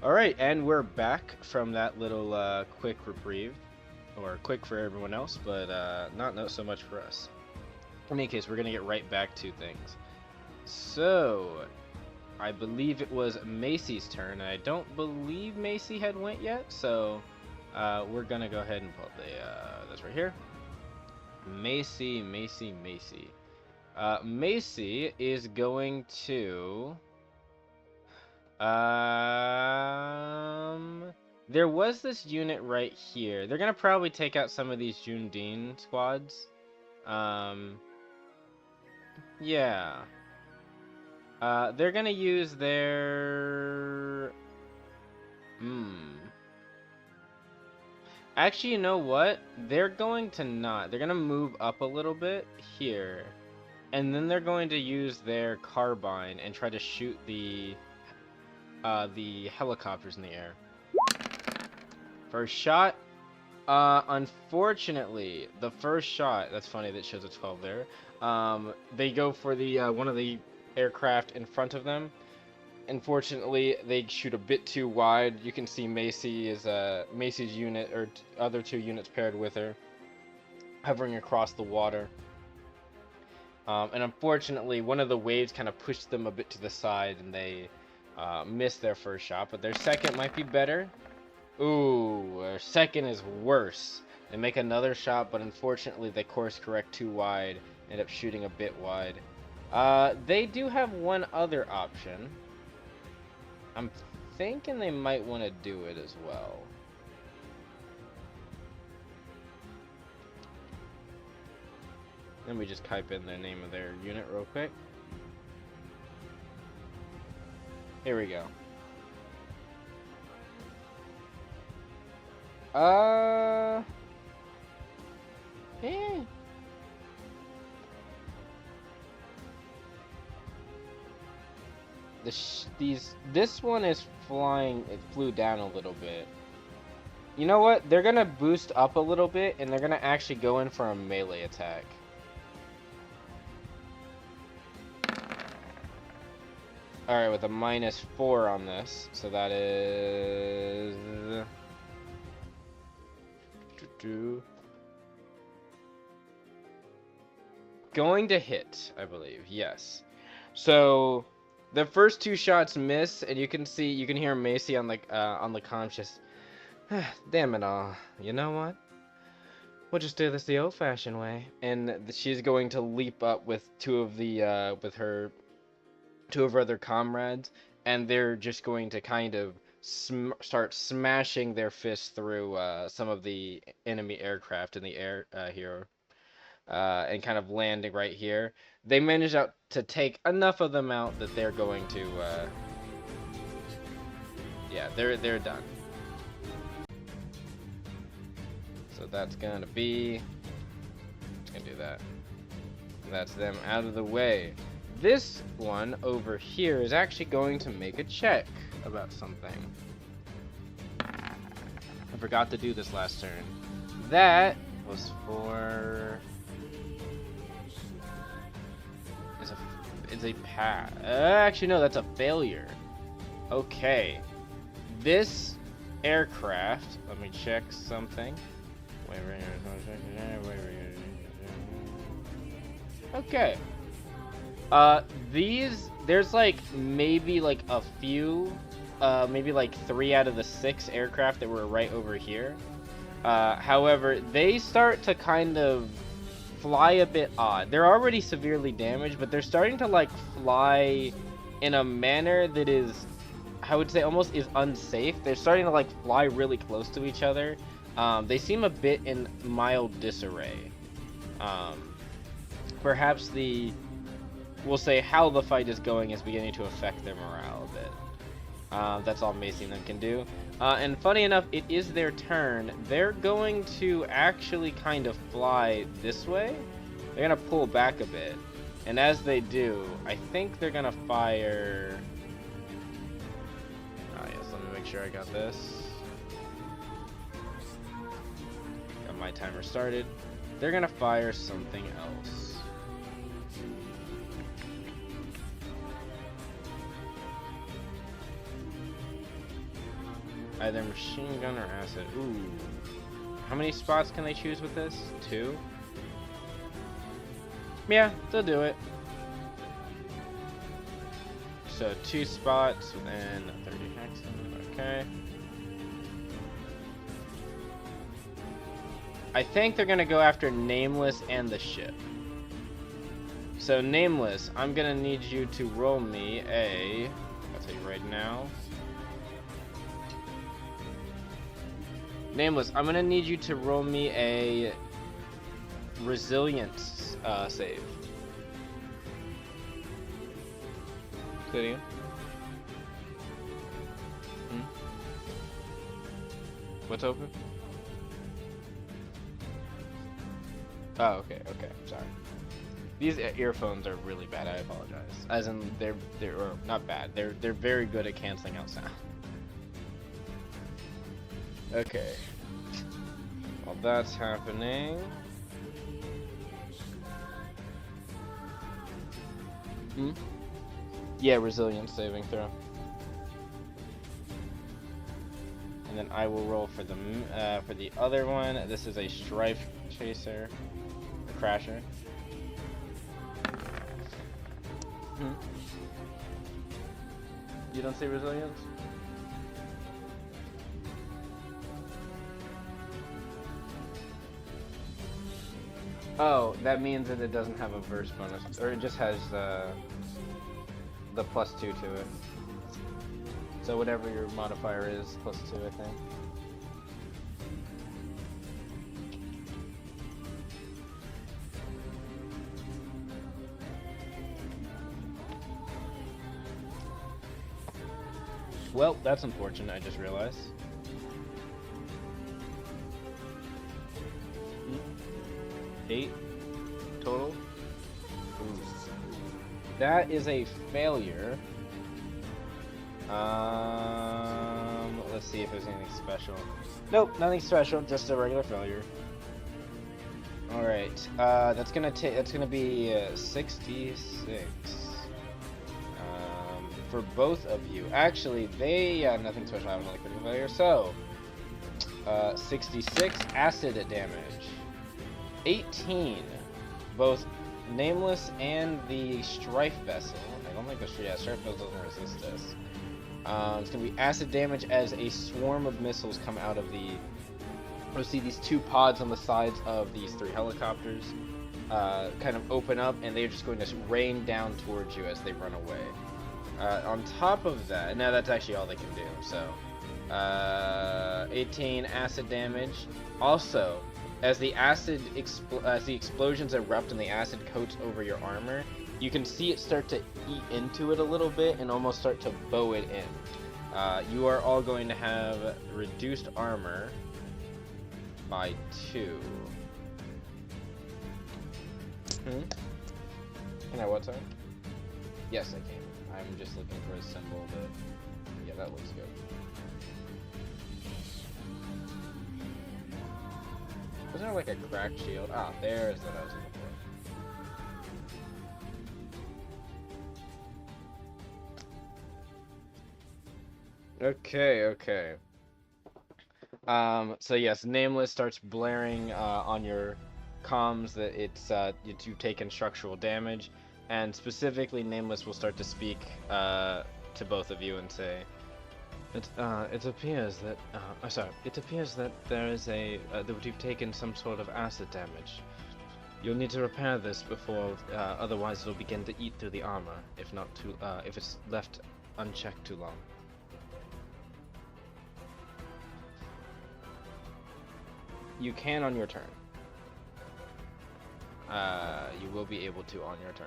Alright, and we're back from that little quick reprieve. Or quick for everyone else, but not so much for us. In any case, we're going to get right back to things. So, I believe it was Macy's turn, and I don't believe Macy had went yet, so we're going to go ahead and pull this right here. Macy. Macy is going to... there was this unit right here. They're gonna probably take out some of these Jundine squads. Yeah. They're gonna use their... Actually, you know what? They're going to not. They're gonna move up a little bit here. And then they're going to use their carbine and try to shoot the helicopters in the air. First shot. Unfortunately, the first shot, that's funny that shows a 12 there. They go for the one of the aircraft in front of them. Unfortunately, they shoot a bit too wide. You can see Macy's unit, or other two units paired with her, hovering across the water. And unfortunately, one of the waves kind of pushed them a bit to the side, and they missed their first shot. But their second might be better. Ooh, their second is worse. They make another shot, but unfortunately, they course correct too wide, end up shooting a bit wide. They do have one other option. I'm thinking they might want to do it as well. Let me just type in the name of their unit real quick. Here we go. This one is flying. It flew down a little bit. You know what? They're gonna boost up a little bit, and they're gonna actually go in for a melee attack. Alright, with a -4 on this. So that is... going to hit, I believe. Yes. So the first two shots miss, and you can hear Macy on the comm just, damn it all. You know what? We'll just do this the old-fashioned way. And she's going to leap up with two of her other comrades, and they're just going to kind of start smashing their fists through some of the enemy aircraft in the air here, and kind of landing right here. They manage to take enough of them out that they're going to, yeah, they're done. So that's gonna be, just gonna do that. That's them out of the way. This one over here is actually going to make a check about something. I forgot to do this last turn. That was for... It's a pass. Actually, no, that's a failure. Okay. This aircraft... Let me check something. Okay. There's like maybe like a few, maybe like 3 out of the 6 aircraft that were right over here. However, they start to kind of fly a bit odd. They're already severely damaged, but they're starting to like fly in a manner that is, I would say, almost is unsafe. They're starting to like fly really close to each other. They seem a bit in mild disarray. Perhaps we'll say how the fight is going is beginning to affect their morale a bit. That's all Macy and them can do. And funny enough, it is their turn. They're going to actually kind of fly this way. They're going to pull back a bit. And as they do, I think they're going to fire... Oh yes, let me make sure I got this. Got my timer started. They're going to fire something else. Either machine gun or acid. Ooh. How many spots can they choose with this? 2? Yeah, they'll do it. So 2 spots within 30 hexes. Okay. I think they're gonna go after Nameless and the ship. So Nameless, I'm gonna need you to roll me a. I'll tell you right now. Nameless, I'm gonna need you to roll me a resilience save. Say it again. What's open? Oh, okay, sorry. These earphones are really bad. I apologize. As in, they're or not bad. They're very good at canceling out sound. Okay. While that's happening. Yeah, resilience saving throw. And then I will roll for the other one. This is a strife chaser, a crasher. You don't see resilience? Oh, that means that it doesn't have a verse bonus, or it just has the +2 to it. So whatever your modifier is, +2, I think. Well, that's unfortunate, I just realized. Eight total. Ooh. That is a failure. Let's see if there's anything special. Nope, nothing special, just a regular failure. All right, that's gonna be 66. For both of you. Actually, they nothing special happened on the critical failure. So, 66 acid damage. 18, both Nameless and the Strife Vessel. I don't think the Strife Vessel doesn't resist this. It's gonna be acid damage as a swarm of missiles come out of the. You'll see these 2 pods on the sides of these 3 helicopters kind of open up, and they're just going to rain down towards you as they run away. On top of that, now that's actually all they can do. So, 18 acid damage. Also, as the explosions erupt and the acid coats over your armor, you can see it start to eat into it a little bit and almost start to bow it in. You are all going to have reduced armor by 2. Can I what, sorry? Yes, I can. I'm just looking for a symbol that. Yeah, that looks good. Was there like a cracked shield? Ah, there's what I was looking for. Okay. So yes, Nameless starts blaring on your comms that you've taken structural damage. And specifically, Nameless will start to speak to both of you and say, "It appears that there is that you've taken some sort of acid damage. You'll need to repair this before, otherwise it'll begin to eat through the armor if it's left unchecked too long." You can on your turn. You will be able to on your turn.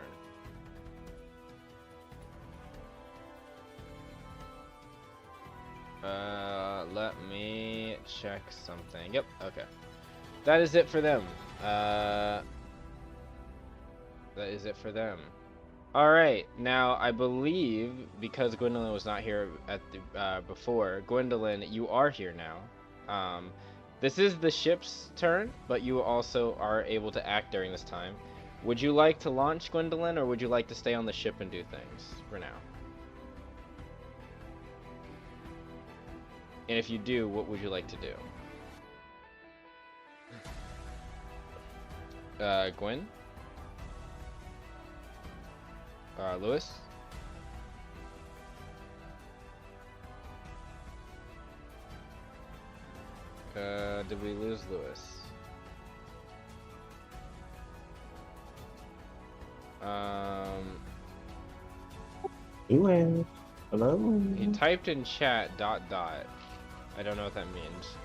Let me check something. Yep, okay. That is it for them. Alright, now I believe, because Gwendolyn was not here at the before, Gwendolyn, you are here now. This is the ship's turn, but you also are able to act during this time. Would you like to launch, Gwendolyn, or would you like to stay on the ship and do things for now? And if you do, what would you like to do? Gwen? Lewis? Did we lose Lewis? Anyway, hello. He typed in chat ... I don't know what that means.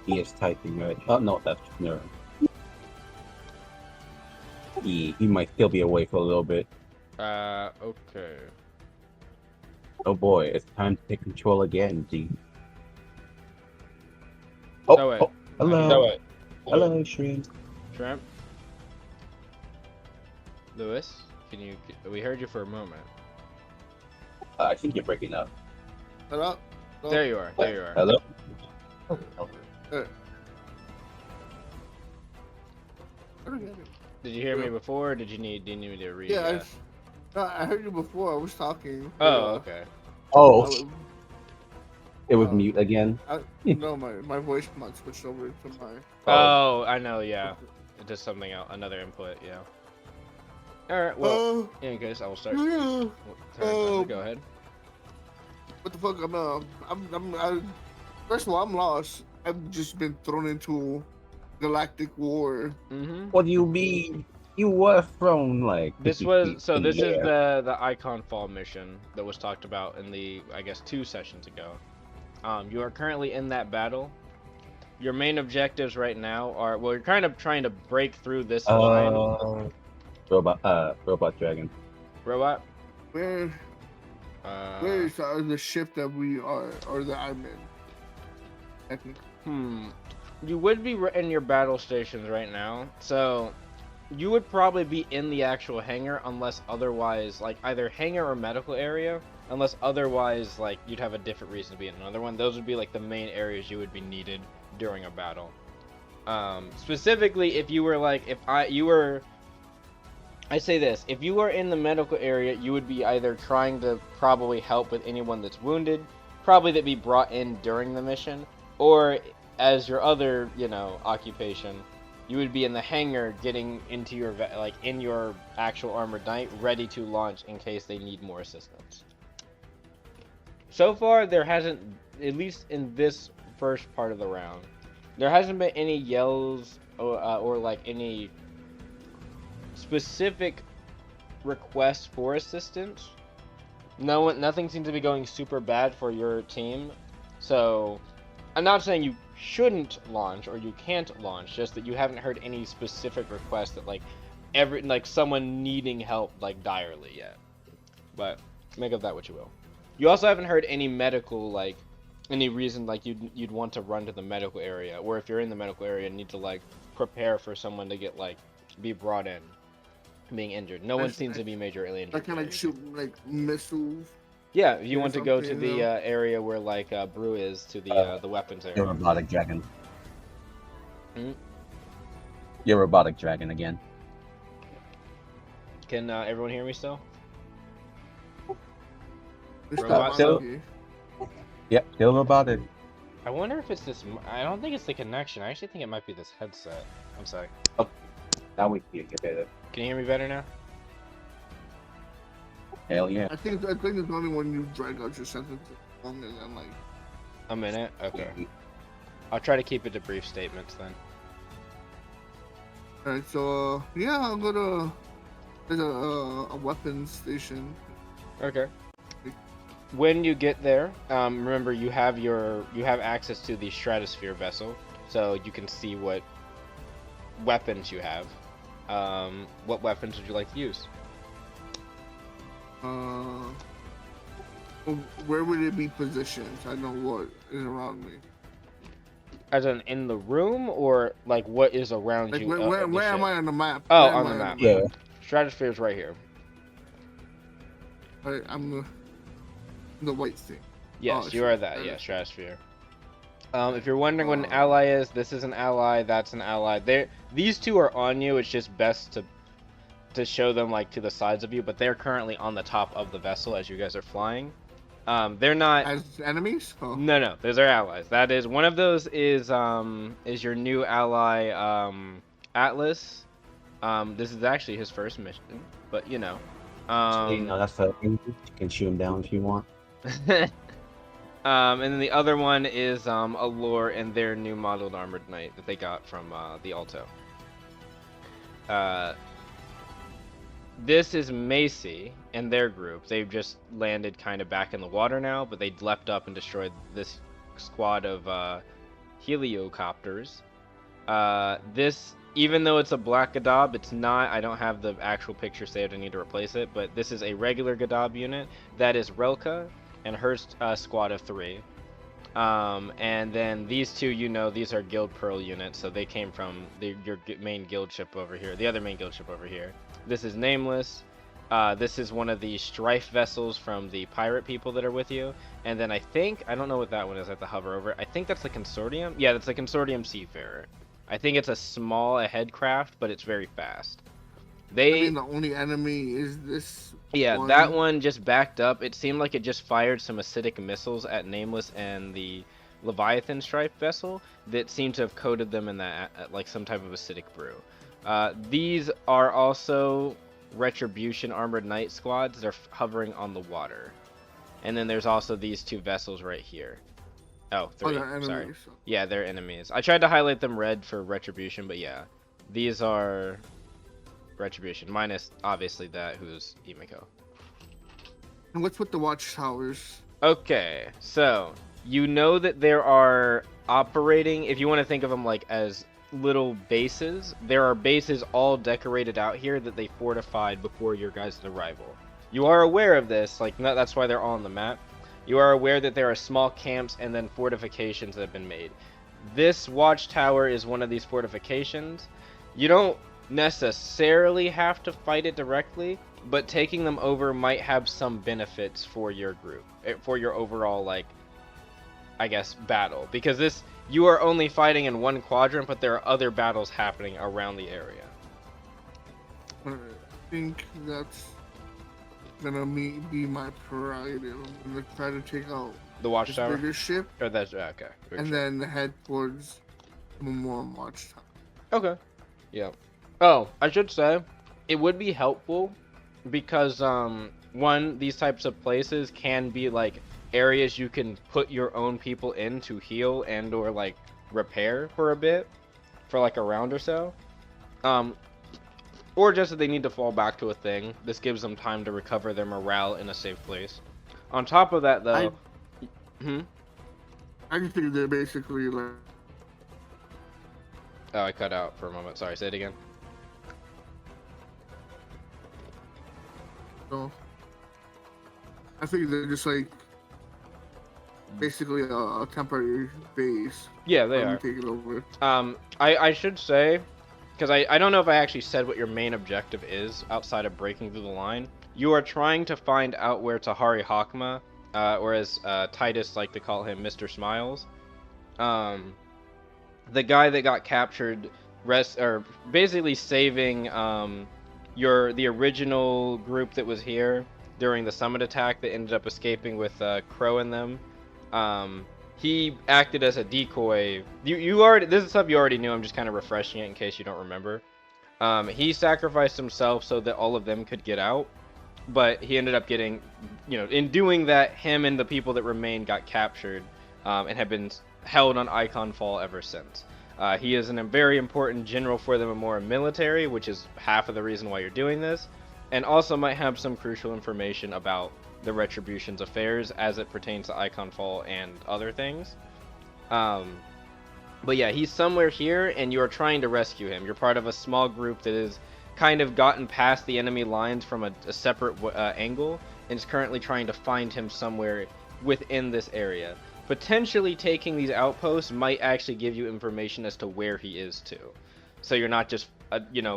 He is typing right. Oh no, that's no. He might still be away for a little bit. Okay. Oh boy, it's time to take control again, G. Oh, oh hello. Hello, Shrimp. Shrimp? Lewis? We heard you for a moment. I think you're breaking up. Hello? There you are. Hello? Did you hear me before, or do you need me to read? Yeah, I heard you before. I was talking. Oh, okay. Oh, it was mute again. No, my voice box switched over to my. Oh, I know. Yeah, it does something else. Another input. Yeah. All right. Well, in any case, I will start. Go ahead. What the fuck? First of all, I'm lost. I've just been thrown into galactic war. What do you mean? You were thrown like. This was so. This is the Icon Fall mission that was talked about in the, I guess, 2 sessions ago. You are currently in that battle. Your main objectives right now are, well, you're kind of trying to break through this line. Robot dragon. Robot? Where is the ship that we are, or that I'm in? You would be in your battle stations right now, so you would probably be in the actual hangar unless otherwise, like either hangar or medical area, unless otherwise, like you'd have a different reason to be in another one. Those would be like the main areas you would be needed during a battle. Specifically, if you were like, I say this, if you were in the medical area, you would be either trying to probably help with anyone that's wounded, probably that be brought in during the mission, or as your other, occupation, you would be in the hangar getting into your, in your actual armored knight, ready to launch in case they need more assistance. So far, there hasn't, at least in this first part of the round, there hasn't been any yells or like any specific requests for assistance. Nothing seems to be going super bad for your team. So, I'm not saying you shouldn't launch or you can't launch, just that you haven't heard any specific requests that like someone needing help like direly yet. But make of that what you will. You also haven't heard any medical, like any reason like you'd want to run to the medical area, or if you're in the medical area and need to like prepare for someone to get like be brought in being injured. No one seems to be majorly injured. I can like shoot like missiles. Yeah, if you want to go to the area where like Brew is, to the weapons area. Your robotic dragon. Your robotic dragon again. Can everyone hear me still? Robot still? Yep, still robotic. I wonder if it's this. I don't think it's the connection. I actually think it might be this headset. I'm sorry. Oh, now we can get better. Can you hear me better now? Hell yeah. I think it's only when you drag out your sentence longer than like a minute. Okay. I'll try to keep it to brief statements then. Alright, so yeah, I'll go to there's a weapons station. Okay. When you get there, remember you have access to the stratosphere vessel, so you can see what weapons you have. What weapons would you like to use? Where would it be positioned? I know what is around me. As in the room, or like what is around like you? Where am I on the map? Oh, on the map. Yeah. Stratosphere is right here. I'm the white thing. Yes, you are that. Yeah, stratosphere. If you're wondering what an ally is, this is an ally. That's an ally. These two are on you. It's just best to to show them like to the sides of you, but they're currently on the top of the vessel as you guys are flying. They're not. As enemies? Oh. No, those are allies. That is one of those is your new ally Atlas. This is actually his first mission, but you know. That's the you can shoot him down if you want. And then the other one is Allure and their new modeled armored knight that they got from the Alto. This is Macy and their group. They've just landed kind of back in the water now, but they leapt up and destroyed this squad of heliocopters. This, even though it's a black Gadab, it's not. I don't have the actual picture saved. I need to replace it. But this is a regular Gadab unit. That is Relka and her squad of 3. And then these two, these are Guild Pearl units, so they came from your main guild ship over here, the other main guild ship over here. This is Nameless. This is one of the strife vessels from the pirate people that are with you. And then I don't know what that one is. I have to hover over it. I think that's the Consortium. Yeah, that's the Consortium Seafarer. I think it's a head craft, but it's very fast. I mean, the only enemy is this. Yeah, that one just backed up. It seemed like it just fired some acidic missiles at Nameless and the Leviathan Strife vessel that seemed to have coated them in that like some type of acidic brew. These are also Retribution Armored Knight squads. They're hovering on the water. And then there's also these 2 vessels right here. Oh, 3. Sorry. Yeah, they're enemies. I tried to highlight them red for Retribution, but yeah. These are Retribution, minus obviously that who's Emiko. And what's with the watchtowers? Okay, so you know that there are operating, if you want to think of them like as little bases, there are bases all decorated out here that they fortified before your guys' arrival. You are aware of this, like that's why they're all on the map. You are aware that there are small camps and then fortifications that have been made. This watchtower is one of these fortifications. You don't necessarily have to fight it directly, but taking them over might have some benefits for your group, for your overall, like, I guess, battle. Because you are only fighting in one quadrant, but there are other battles happening around the area. I think that's gonna be my priority. I'm gonna try to take out the watchtower, bigger ship, or that's okay, and then head towards Memorem watchtower. Okay. Yeah. Oh, I should say, it would be helpful because one, these types of places can be like areas you can put your own people in to heal and or like repair for a bit, for like a round or so. Or just that they need to fall back to a thing. This gives them time to recover their morale in a safe place. On top of that, though, I just think they're basically like. Oh, I cut out for a moment. Sorry, say it again. So, I think they're just like basically a temporary base. Yeah, they are. Take it over. I should say, because I don't know if I actually said what your main objective is outside of breaking through the line. You are trying to find out where Tahari Hakma, or as Titus like to call him, Mr. Smiles, the guy that got captured, basically saving the original group that was here during the summit attack that ended up escaping with Crow and them. He acted as a decoy. You already, this is stuff you already knew. I'm just kind of refreshing it in case you don't remember. He sacrificed himself so that all of them could get out, but he ended up getting, in doing that, him and the people that remained got captured, and have been held on Icon Fall ever since. He is a very important general for the Memorem military, which is half of the reason why you're doing this, and also might have some crucial information about the Retribution's affairs as it pertains to Icon Fall and other things. But yeah, he's somewhere here, and you're trying to rescue him. You're part of a small group that has kind of gotten past the enemy lines from a separate angle, and is currently trying to find him somewhere within this area. Potentially taking these outposts might actually give you information as to where he is too. So you're not just,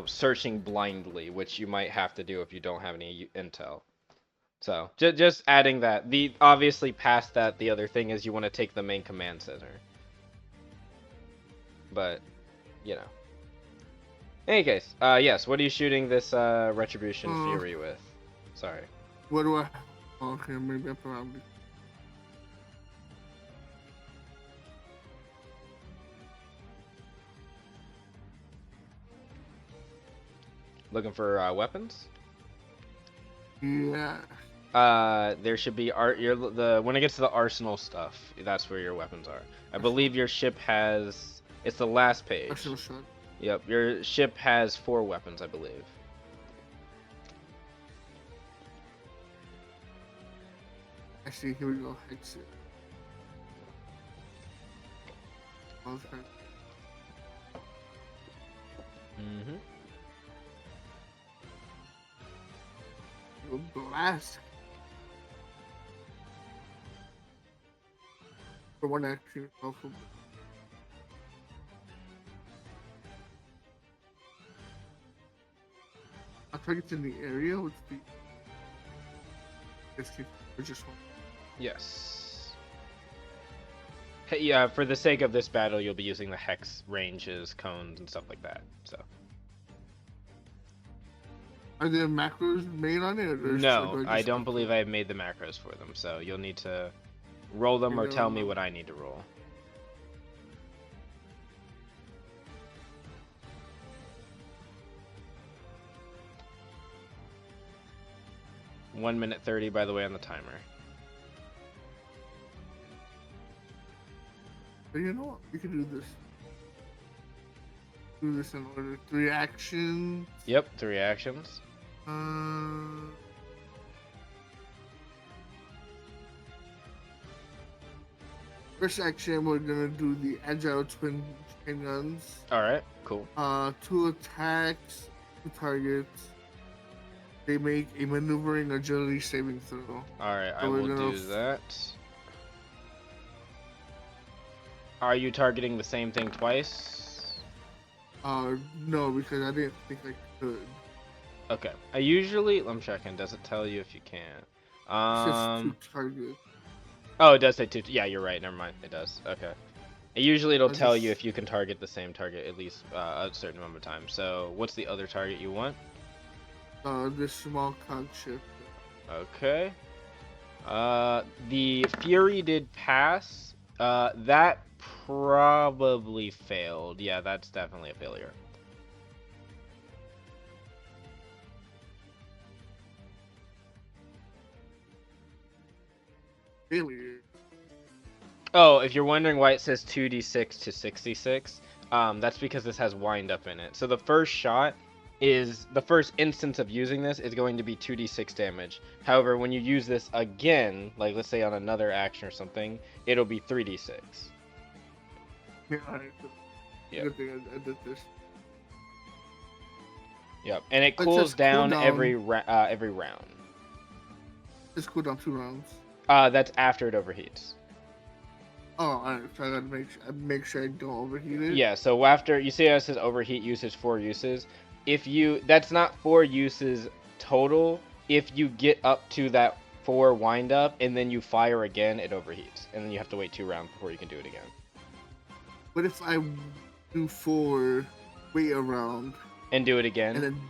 searching blindly, which you might have to do if you don't have any intel. So, just adding that. Obviously, past that, the other thing is you want to take the main command center. But, In any case, yes. What are you shooting this Retribution Uh, Fury with? Sorry. what do I? Okay, maybe I probably. Looking for weapons? Yeah. There should be when it gets to the arsenal stuff, that's where your weapons are. I believe your ship has. It's the last page. Arsenal shot. Yep, your ship has 4 weapons, I believe. Actually, here we go. Exit. Okay. Mm-hmm. Blast. For one action, also. I think it's in the area with the. Escape. Or just one. Yes. Hey, yeah, for the sake of this battle, you'll be using the hex ranges, cones, and stuff like that. So. Are there macros made on it? Or No, do I just don't have believe to- I've made the macros for them, so you'll need to roll them or tell me what I need to roll. One minute 30, by the way, on the timer. But you know what? We can do this. Do this in order. 3 actions. Yep, 3 actions. First action, we're gonna do the agile twin chain guns. Alright, cool. 2 attacks, 2 targets. They make a maneuvering agility saving throw. Alright, I So we're will gonna do that. Are you targeting the same thing twice? No, because I didn't think I could. Okay. I usually... I'm checking. Does it tell you if you can? It says 2 targets. Oh, it does say 2. Yeah, you're right. Never mind. It does. Okay. Usually it'll I tell you just- if you can target the same target at least a certain amount of times. So, what's the other target you want? This small cog ship. Okay. The Fury did pass. That probably failed. Yeah, that's definitely a failure. Failure. Oh, if you're wondering why it says 2d6 to 66, that's because this has wind up in it. So the first shot is the first instance of using this is going to be 2d6 damage. However, when you use this again, like let's say on another action or something, it'll be 3d6. Yeah, alright. Yep. Good thing I did this. Yep, and it It cools says down cooldown. every round. Just cool down 2 rounds. That's after it overheats. Oh, alright. So I gotta make sure I don't overheat it. Yeah, so after you see how it says overheat usage 4 uses, that's not 4 uses total. If you get up to that 4 wind up and then you fire again, it overheats, and then you have to wait 2 rounds before you can do it again. But if I do 4, wait around, And do it again. and then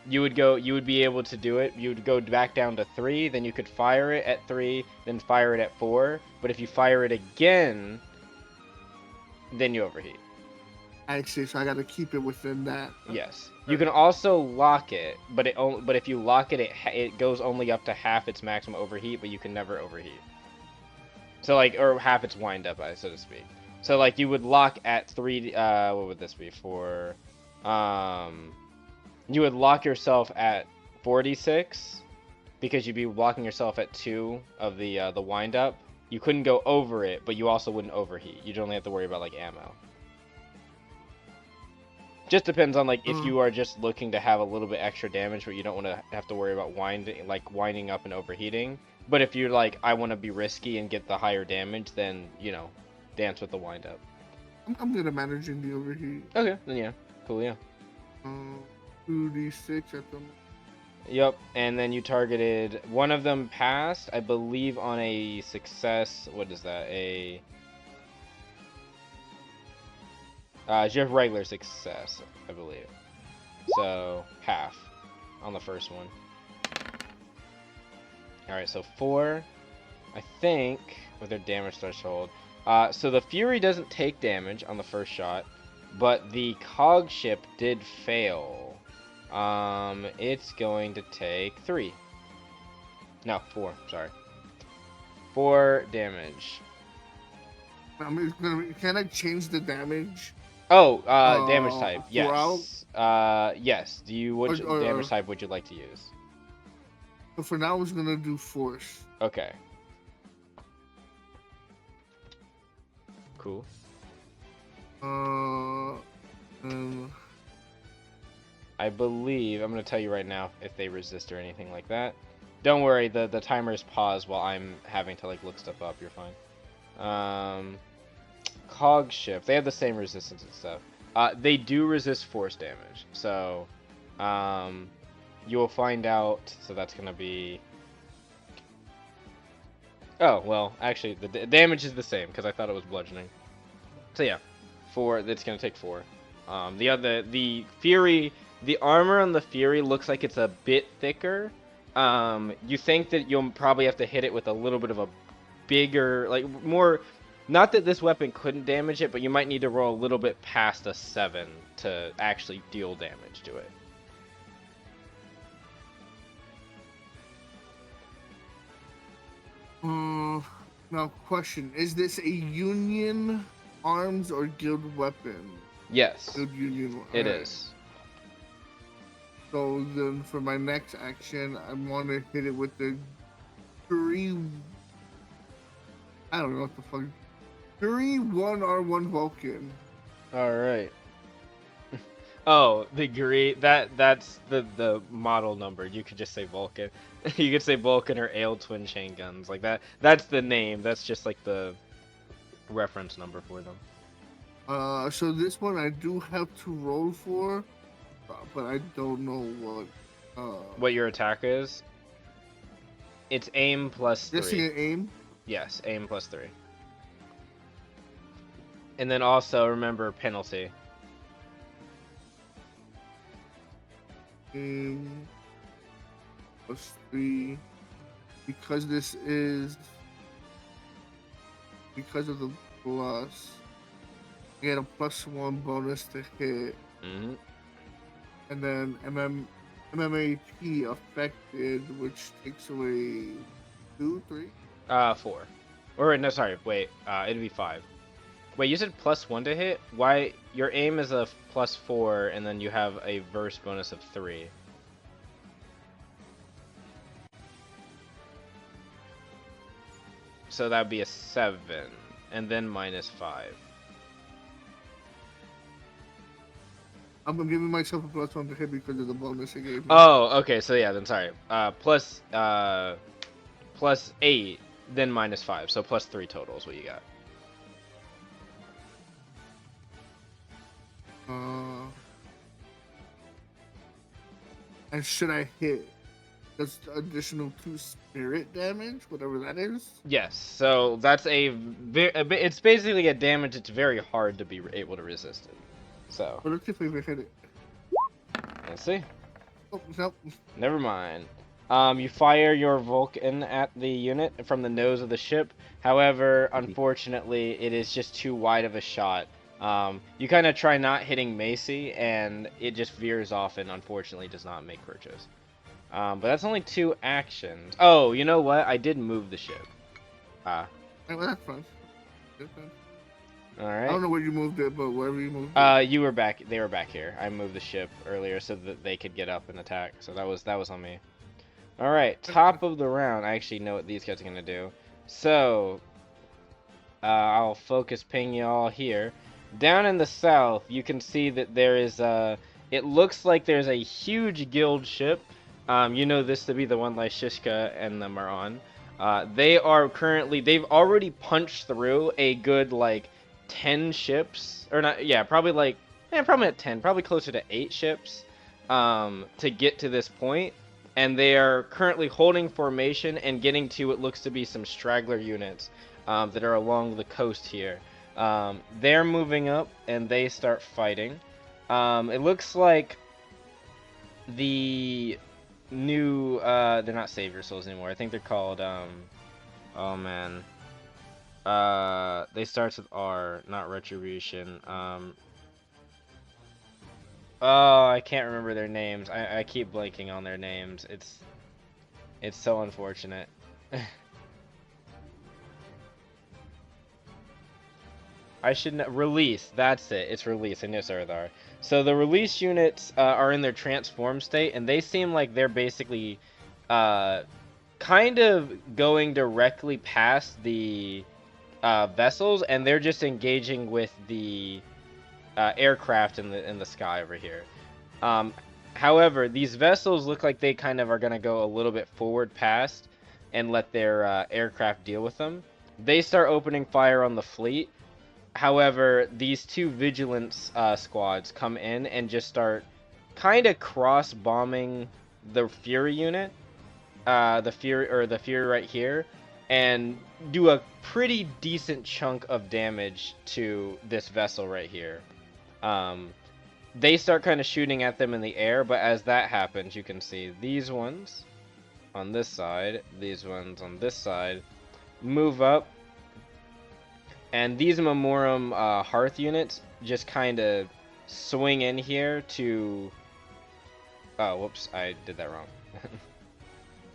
You would be able to do it. You would go back down to 3, then you could fire it at 3, then fire it at 4. But if you fire it again, then you overheat. I see, so I gotta keep it within that. Yes. You can also lock it, but if you lock it, it goes only up to half its maximum overheat, but you can never overheat. So like, or half its wind up, so to speak. So like, you would lock at 3. What would this be for? You would lock yourself at 46 because you'd be locking yourself at 2 of the wind up. You couldn't go over it, but you also wouldn't overheat. You'd only have to worry about like ammo. Just depends on like if you are just looking to have a little bit extra damage, but you don't want to have to worry about winding up and overheating. But if you're like, I want to be risky and get the higher damage, then dance with the wind up. I'm good at managing the overheat. Okay, then yeah, cool, yeah. 2d6 at the. Yep, and then you targeted one of them passed, I believe, on a success. What is that? You have regular success, I believe. So half on the first one. All right, so 4, I think, with their damage threshold. So the Fury doesn't take damage on the first shot, but the cog ship did fail. It's going to take 3. No, 4. Sorry, 4 damage. I mean, it's gonna be, can I change the damage? Oh, damage type. Throughout, Yes. Yes. Which damage type would you like to use? but for now, it's gonna do force. Okay. Cool. I believe, I'm going to tell you right now if they resist or anything like that. Don't worry, the timer's paused while I'm having to like look stuff up. You're fine. Cog ship, they have the same resistance and stuff. They do resist force damage, so you will find out. So that's going to be... Oh, well, actually, the damage is the same because I thought it was bludgeoning. So yeah, 4. It's going to take 4. The Fury, the armor on the Fury looks like it's a bit thicker. You think that you'll probably have to hit it with a little bit of a bigger, like more. Not that this weapon couldn't damage it, but you might need to roll a little bit past a 7 to actually deal damage to it. Now, question: is this a Union arms or guild weapon? Yes, Guild Union. it is. So then, for my next action, I want to hit it with the 3. I don't know what the fuck. 3-1R1 Vulcan. All right. Oh, the green. That's the model number. You could just say Vulcan. You could say Vulcan or Ale twin chain guns like that. That's the name. That's just like the reference number for them. So this one I do have to roll for, but I don't know what your attack is. It's aim plus 3. Just aim. Yes, aim plus 3. And then also remember penalty. Aim plus 3, because this is because of the plus. I get a +1 bonus to hit. Mm-hmm. And then MMAP affected, which takes away 2, 3. 4. Or no, sorry, wait. It'd be 5. Wait, you said +1 to hit? Why? Your aim is a +4, and then you have a verse bonus of 3. So that would be a 7, and then -5. I'm giving myself a +1 to hit because of the bonus it gave me. Oh, okay. So yeah, then sorry. Plus 8, then -5. So +3 total is what you got. And should I hit this additional 2 spirit damage, whatever that is? Yes. So that's it's basically a damage that's very hard to be able to resist it. So. But let's see if we hit it. Let's see. Oh, nope. Never mind. You fire your Vulcan at the unit from the nose of the ship. However, unfortunately, it is just too wide of a shot. You kind of try not hitting Macy, and it just veers off and unfortunately does not make purchase. But that's only 2 actions. Oh, you know what? I did move the ship. Well, that's fine. All right. I don't know where you moved it, but wherever you moved it. You were back. They were back here. I moved the ship earlier so that they could get up and attack. So that was on me. All right, top of the round. I actually know what these guys are gonna do. So I'll focus ping y'all here. Down in the south, you can see that there is it looks like there's a huge guild ship. You know this to be the one Lyshishka and them are on. They've already punched through a good like 10 ships, or not, yeah, probably like, probably at 10, probably closer to 8 ships, to get to this point, and they are currently holding formation and getting to what looks to be some straggler units, that are along the coast here. They're moving up and they start fighting. It looks like the new they're not savior souls anymore. I think they're called oh man. They starts with R, not retribution. Oh, I can't remember their names. I keep blanking on their names. It's so unfortunate. I should know. Release. That's it. It's release. I knew Sarathar. So the release units are in their transform state, and they seem like they're basically kind of going directly past the vessels, and they're just engaging with the aircraft in the sky over here. However, these vessels look like they kind of are going to go a little bit forward past and let their aircraft deal with them. They start opening fire on the fleet. However, these two vigilance squads come in and just start kind of cross bombing the Fury unit, the Fury right here, and do a pretty decent chunk of damage to this vessel right here. They start kind of shooting at them in the air, but as that happens, you can see these ones on this side, these ones on this side, move up. And these Memorem Hearth units just kind of swing in here to... Oh, whoops, I did that wrong.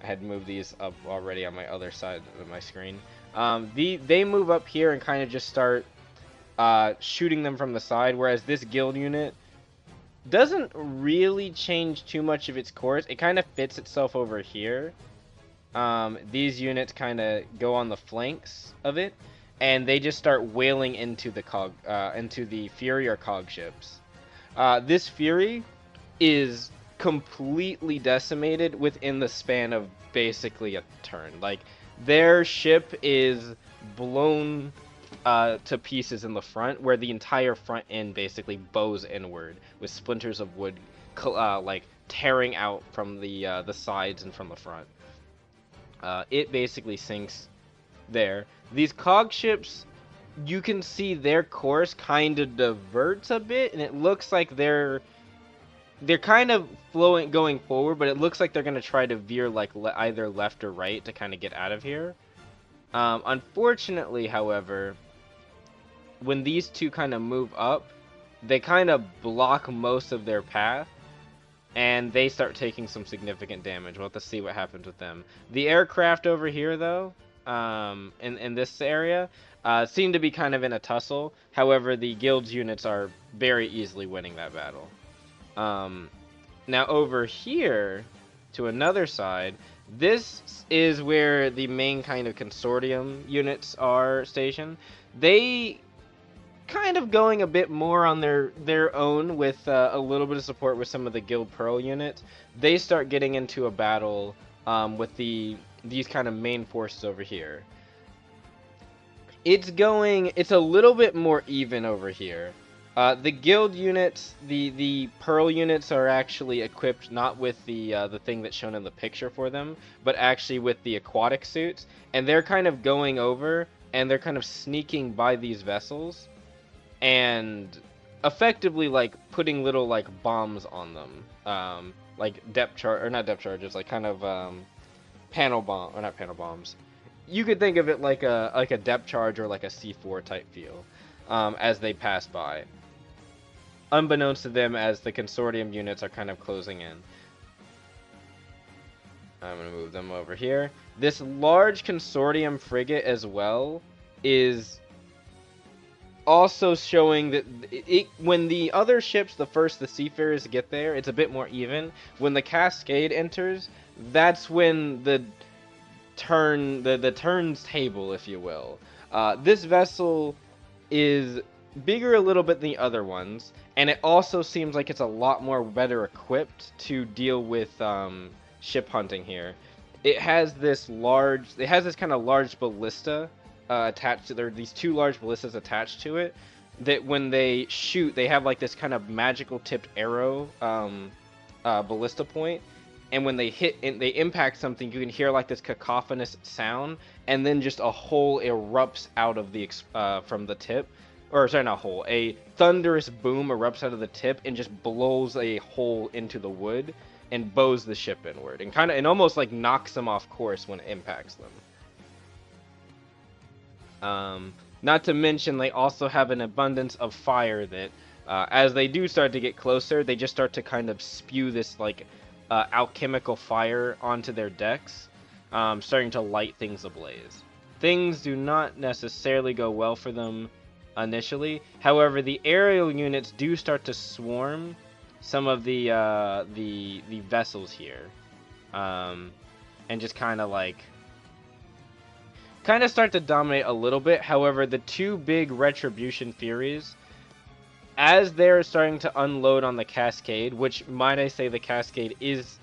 I had moved these up already on my other side of my screen. They move up here and kind of just start shooting them from the side, whereas this guild unit doesn't really change too much of its course. It kind of fits itself over here. These units kind of go on the flanks of it, and they just start wailing into the Fury or cog ships. This Fury is completely decimated within the span of basically a turn. Like, their ship is blown to pieces in the front, where the entire front end basically bows inward with splinters of wood like tearing out from the sides and from the front. It basically sinks there. These cog ships, you can see their course kind of diverts a bit, and it looks like they're kind of going forward, but it looks like they're going to try to veer like either left or right to kind of get out of here. Unfortunately, however, when these two kind of move up, they kind of block most of their path, and they start taking some significant damage. We'll have to see what happens with them. The aircraft over here, though, in this area, seem to be kind of in a tussle. However, the guild's units are very easily winning that battle. Now over here, to another side, this is where the main kind of consortium units are stationed. They kind of going a bit more on their own with a little bit of support with some of the Guild Pearl units. They start getting into a battle with these kind of main forces over here. It's a little bit more even over here. The guild units, the Pearl units are actually equipped not with the thing that's shown in the picture for them, but actually with the aquatic suits, and they're kind of going over and they're kind of sneaking by these vessels and effectively like putting little like bombs on them, like not depth charges, like kind of panel bomb or not panel bombs. You could think of it like a depth charge or like a C4 type feel, as they pass by. Unbeknownst to them, as the consortium units are kind of closing in. I'm going to move them over here. This large consortium frigate as well is also showing that when the other ships, the seafarers get there, it's a bit more even. When the Cascade enters, that's when the turns table, if you will. This vessel is bigger a little bit than the other ones, and it also seems like it's a lot more better equipped to deal with ship hunting here. It has this kind of large ballista attached to there. These two large ballistas attached to it that when they shoot, they have like this kind of magical tipped arrow ballista point, and when they hit and they impact something, you can hear like this cacophonous sound, and then just a hole erupts out of the from the tip, or sorry, not a hole, a thunderous boom erupts out of the tip and just blows a hole into the wood and bows the ship inward, and kind of and almost like knocks them off course when it impacts them. Not to mention they also have an abundance of fire that, as they do start to get closer, they just start to kind of spew this like alchemical fire onto their decks, starting to light things ablaze. Things do not necessarily go well for them initially. However, the aerial units do start to swarm some of the vessels here, and just kind of start to dominate a little bit. However, the two big Retribution Furies, as they're starting to unload on the Cascade, which, might I say, the Cascade is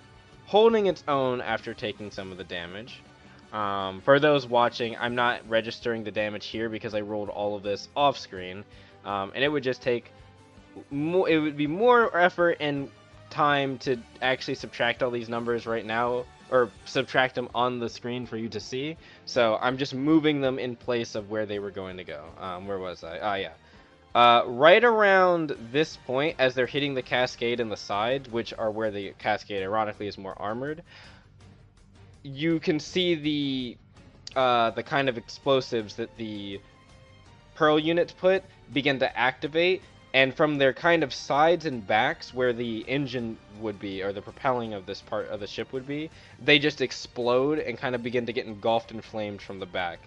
holding its own after taking some of the damage. For those watching, I'm not registering the damage here because I rolled all of this off screen, and it would just take more, it would be more effort and time to actually subtract all these numbers right now, or subtract them on the screen for you to see. So I'm just moving them in place of where they were going to go. Where was I? Ah, yeah. Right around this point, as they're hitting the Cascade and the sides, which are where the Cascade, ironically, is more armored, you can see the kind of explosives that the Pearl units put begin to activate, and from their kind of sides and backs where the engine would be, or the propelling of this part of the ship would be, they just explode and kind of begin to get engulfed in flames from the back.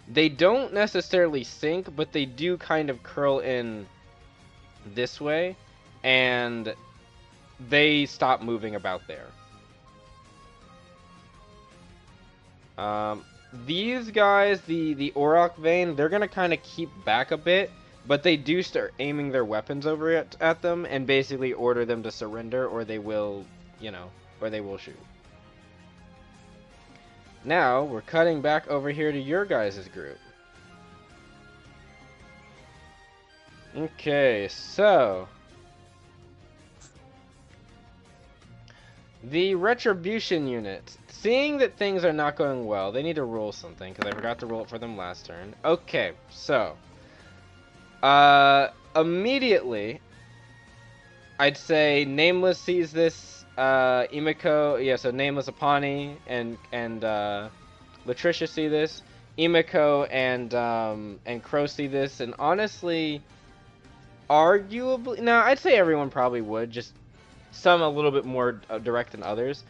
They don't necessarily sink, but they do kind of curl in this way, and they stop moving about there. These guys, the Auroch Vein, they're gonna kind of keep back a bit, but they do start aiming their weapons over at them and basically order them to surrender, or they will, or they will shoot. Now, we're cutting back over here to your guys' group. Okay, so the Retribution unit, seeing that things are not going well, they need to roll something, because I forgot to roll it for them last turn. Okay, so immediately, I'd say Nameless sees this, Imiko, yeah, so Nameless, Apani, and Latricia see this, Imiko and Crow see this, and honestly, arguably, no, I'd say everyone probably would, just some a little bit more direct than others.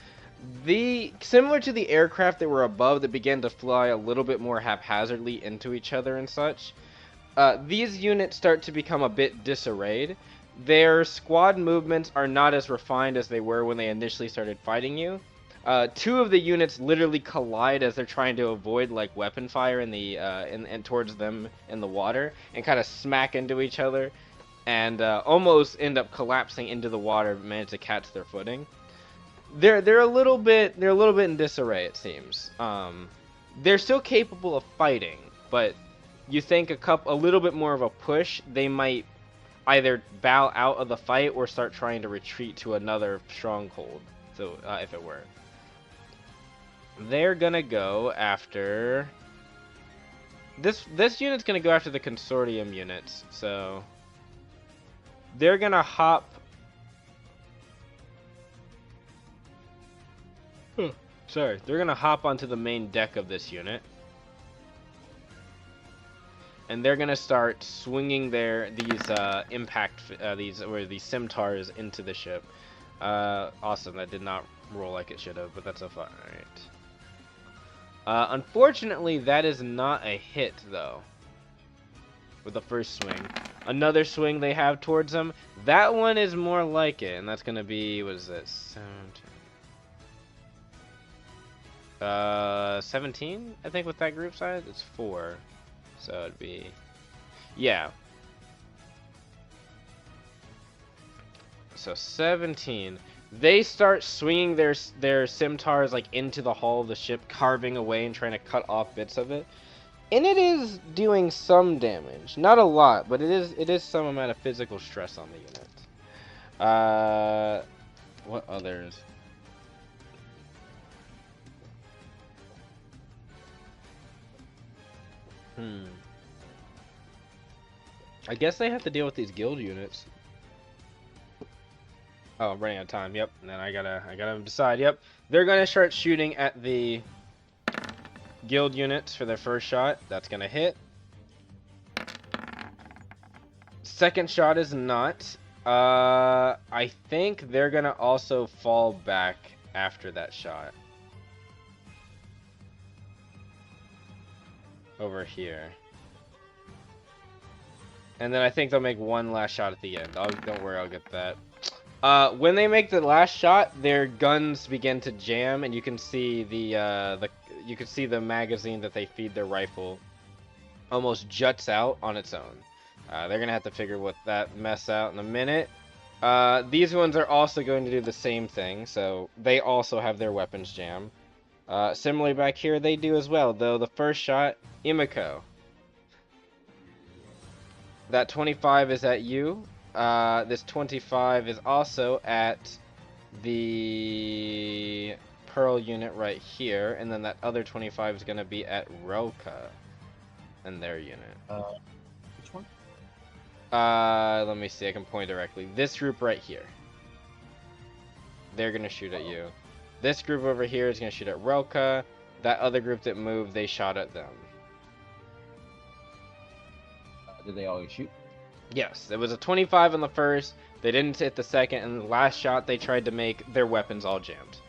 Similar to the aircraft that were above that began to fly a little bit more haphazardly into each other and such, these units start to become a bit disarrayed. Their squad movements are not as refined as they were when they initially started fighting you. Two of the units literally collide as they're trying to avoid like weapon fire in the and towards them in the water, and kind of smack into each other, and almost end up collapsing into the water, but manage to catch their footing. They're a little bit in disarray, it seems. They're still capable of fighting, but you think a little bit more of a push, they might either bow out of the fight or start trying to retreat to another stronghold. So if it were, they're gonna go after this unit's gonna go after the Consortium units. So they're gonna hop. Sorry, they're gonna hop onto the main deck of this unit, and they're gonna start swinging these scimitars into the ship. Awesome, that did not roll like it should have, but that's a fine. Alright. Unfortunately, that is not a hit though. With the first swing, another swing they have towards them. That one is more like it, and that's gonna be, what is this? 17, I think, with that group size. It's 4, so it'd be, yeah. So 17. They start swinging their scimitars like into the hull of the ship, carving away and trying to cut off bits of it. And it is doing some damage, not a lot, but it is some amount of physical stress on the unit. What others? I guess they have to deal with these guild units. Oh, I'm running out of time. Yep. And then I gotta decide. Yep. They're gonna start shooting at the guild units for their first shot. That's gonna hit. Second shot is not. I think they're gonna also fall back after that shot. Over here. And then I think they'll make one last shot at the end. Don't worry, I'll get that. When they make the last shot, their guns begin to jam, and you can see the magazine that they feed their rifle almost juts out on its own. They're gonna have to figure what that mess out in a minute. These ones are also going to do the same thing, so they also have their weapons jam. Similarly back here, they do as well, though the first shot, Imiko. That 25 is at you. This 25 is also at the Pearl unit right here, and then that other 25 is going to be at Relka and their unit. Which one? Let me see, I can point directly. This group right here. They're going to shoot at you. This group over here is going to shoot at Relka. That other group that moved, they shot at them. Did they always shoot? Yes, it was a 25 on the first, they didn't hit the second, and the last shot they tried to make their weapons all jammed.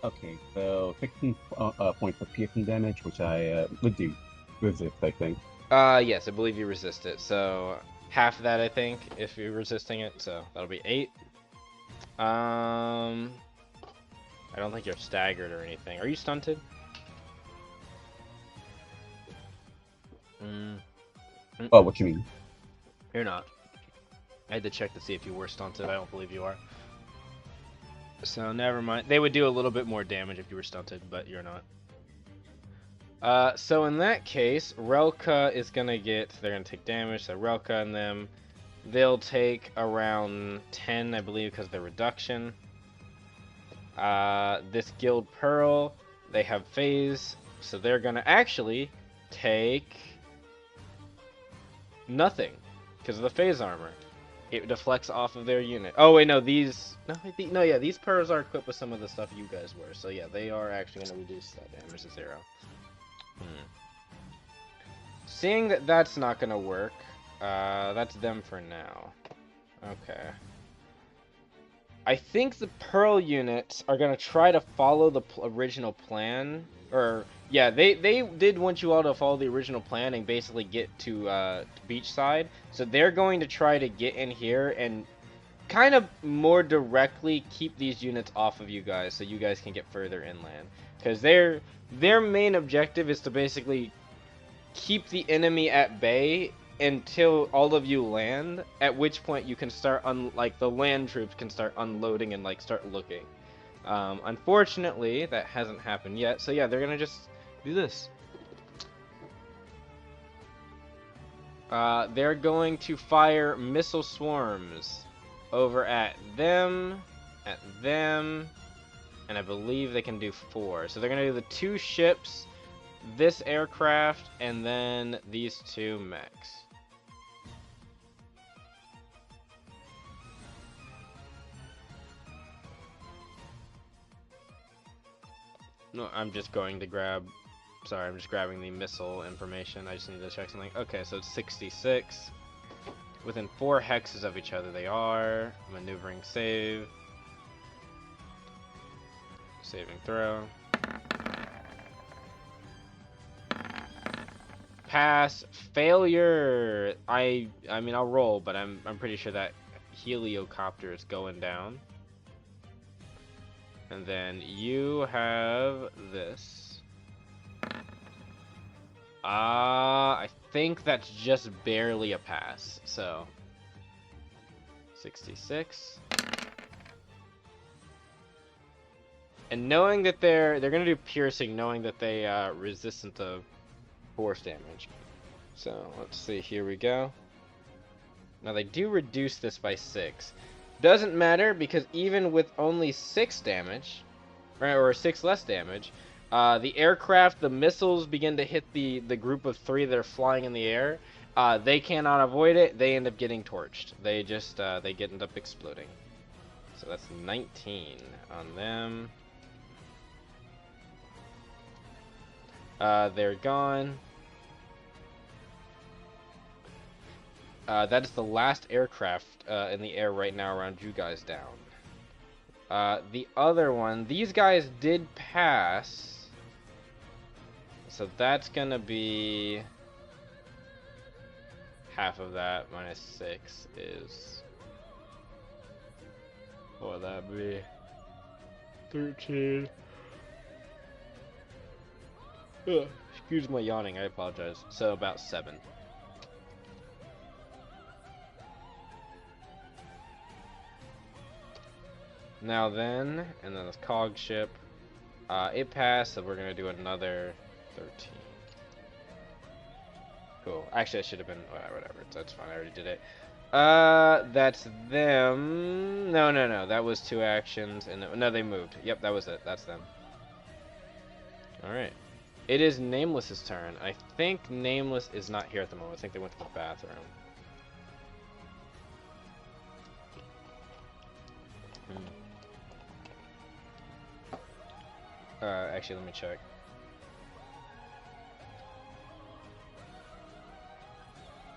Okay, so 15 points for piercing damage, which I would do resist, I think. Yes, I believe you resist it, so half of that I think, if you're resisting it, so that'll be 8. I don't think you're staggered or anything. Are you stunted? Oh, what you mean? You're not. I had to check to see if you were stunted. I don't believe you are. So never mind. They would do a little bit more damage if you were stunted, but you're not. So in that case, Relka is gonna they're gonna take damage. So Relka and them, they'll take around 10, I believe, because of the reduction. This Guild Pearl, they have phase, so they're gonna actually take nothing because of the phase armor. It deflects off of their unit. Oh wait, no, these pearls are equipped with some of the stuff you guys were. So yeah, they are actually gonna reduce that damage to 0. Seeing that that's not gonna work, that's them for now. Okay. I think the Pearl units are gonna try to follow the original plan, or yeah, they did want you all to follow the original plan and basically get to beachside. So they're going to try to get in here and kind of more directly keep these units off of you guys, so you guys can get further inland. Because their main objective is to basically keep the enemy at bay until all of you land, at which point you can start the land troops can start unloading and start looking. Unfortunately, that hasn't happened yet, so yeah, they're gonna just do this. They're going to fire missile swarms over at them, and I believe they can do 4. So they're gonna do the 2 ships, this aircraft, and then these 2 mechs. No, I'm just going to grab... Sorry, I'm just grabbing the missile information. I just need to check something. Okay, so it's 66. Within 4 hexes of each other they are. Maneuvering save. Saving throw. Pass. Failure! I mean, I'll roll, but I'm pretty sure that heliocopter is going down. And then you have this. I think that's just barely a pass. So 66. And knowing that they're gonna do piercing, knowing that they resistant to force damage. So let's see, here we go. Now they do reduce this by 6. Doesn't matter because even with only 6 damage, or 6 less damage, the aircraft, the missiles begin to hit the group of 3 that are flying in the air. They cannot avoid it. They end up getting torched. They just they end up exploding. So that's 19 on them. They're gone. That is the last aircraft in the air right now around you guys down. The other one, these guys did pass. So that's gonna be half of that minus 6 is, what would that be? 13. Ugh, excuse my yawning, I apologize. So about 7. Now then, and then this cog ship, it passed, so we're gonna do another 13. Cool. Actually, I should have been, whatever, that's fine, I already did it. That's them. No, that was 2 actions, and no, they moved. Yep, that was it, that's them. Alright. It is Nameless's turn. I think Nameless is not here at the moment. I think they went to the bathroom. Actually, let me check.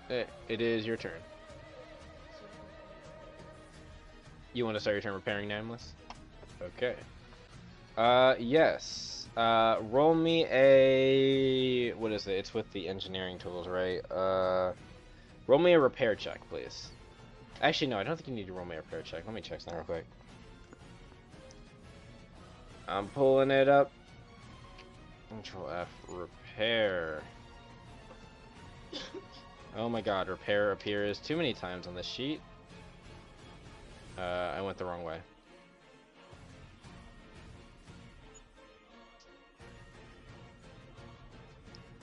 It is your turn. You want to start your turn repairing Nameless? Okay. Yes. Roll me a... What is it? It's with the engineering tools, right? Roll me a repair check, please. Actually, no, I don't think you need to roll me a repair check. Let me check something real quick. I'm pulling it up. Control F. Repair. Oh my god, repair appears too many times on this sheet. I went the wrong way.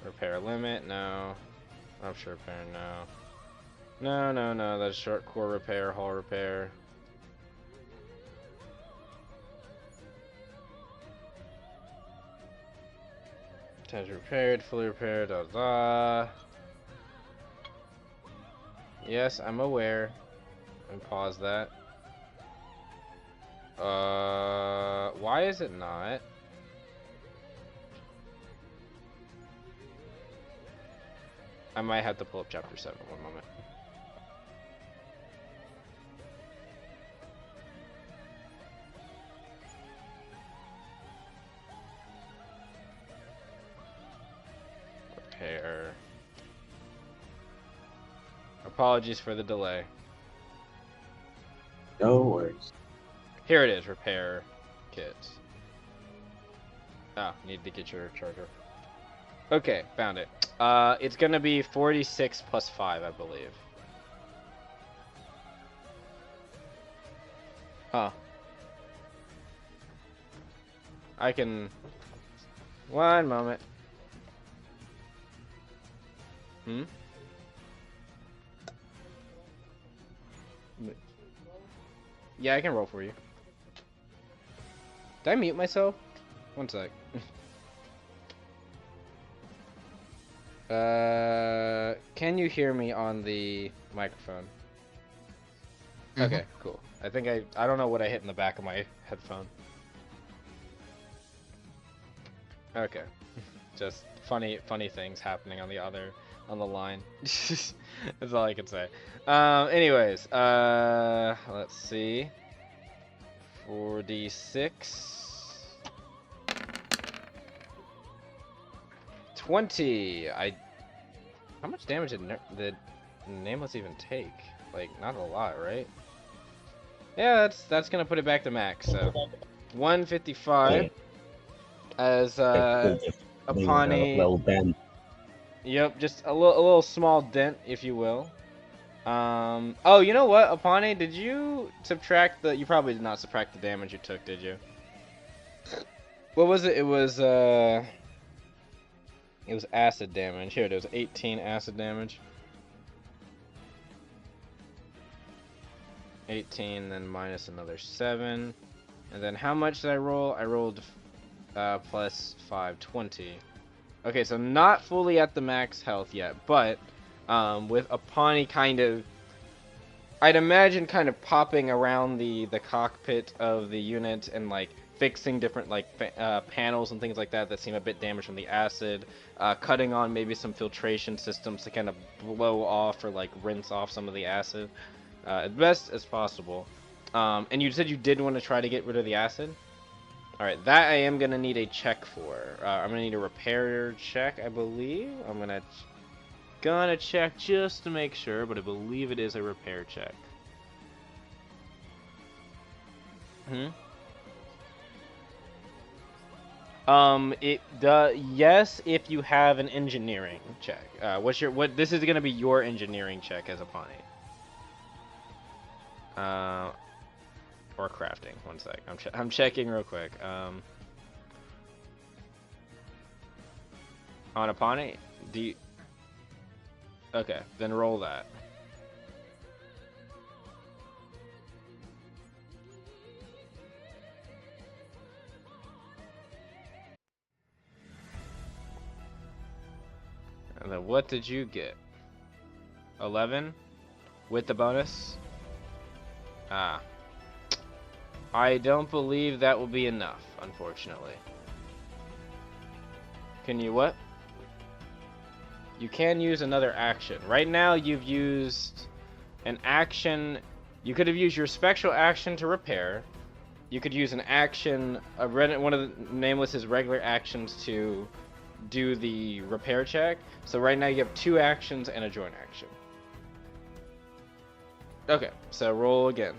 Repair limit, no. Rupture repair, no. No, that's short core repair, hull repair. Tires repaired, fully repaired, Yes, I'm aware. And pause that. Why is it not? I might have to pull up chapter 7, one moment. Repair. Apologies for the delay. No worries. Here it is, repair kits. Ah, need to get your charger. Okay, found it. It's gonna be 46 plus 5, I believe. Huh. I can... One moment. Yeah, I can roll for you. Did I mute myself? One sec. Can you hear me on the microphone? Okay, cool. I think I don't know what I hit in the back of my headphone. Okay. Just funny things happening on the line. That's all I can say. Anyways, let's see. 4d6. 20. How much damage did Nameless even take? Like, not a lot, right? Yeah, that's gonna put it back to max. So 155 as Apani. Little dent. Yep, just a little small dent, if you will. Oh, you know what, Apani? Did you subtract the? You probably did not subtract the damage you took, did you? What was it? It was acid damage. Here it is, 18 acid damage. 18, then minus another 7. And then how much did I roll? I rolled plus 5, 20. Okay, so not fully at the max health yet, but with Apani kind of, I'd imagine kind of popping around the cockpit of the unit and like fixing different like panels and things like that that seem a bit damaged from the acid, cutting on maybe some filtration systems to kind of blow off or like rinse off some of the acid as best as possible. And you said you did want to try to get rid of the acid? Alright, that I am going to need a check for. I'm going to need a repair check, I believe. I'm going to check just to make sure, but I believe it is a repair check. It does, yes, if you have an engineering check. This is going to be your engineering check as a Pawnee. Or crafting. One sec. I'm checking real quick. On a Pawnee, do you... Okay, then roll that. And then what did you get? 11? With the bonus? Ah. I don't believe that will be enough, unfortunately. Can you what? You can use another action. Right now you've used an action. You could have used your special action to repair. You could use an action, one of the Nameless's regular actions to do the repair check. So right now you have 2 actions and a joint action. Okay, so roll again.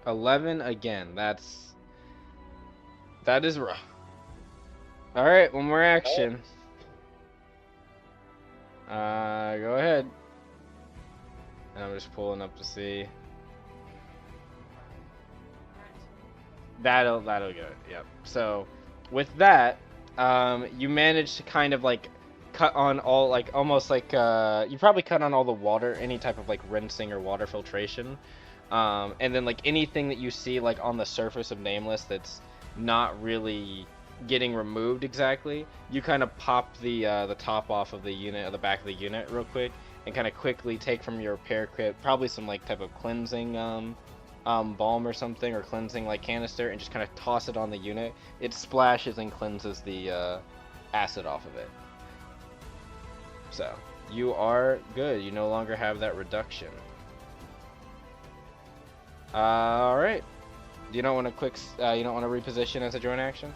$11 again. That is rough. All right, one more action. Go ahead. And I'm just pulling up to see. That'll go. Yep. So with that, you managed to kind of like cut on all, like almost like you probably cut on all the water, any type of like rinsing or water filtration. And then like anything that you see like on the surface of Nameless that's not really getting removed exactly, you kind of pop the top off of the unit, or the back of the unit real quick, and kind of quickly take from your repair kit probably some like type of cleansing balm or something, or cleansing like canister, and just kind of toss it on the unit. It splashes and cleanses the acid off of it. So you are good. You no longer have that reduction. All right. You don't want to you don't want to reposition as a joint action?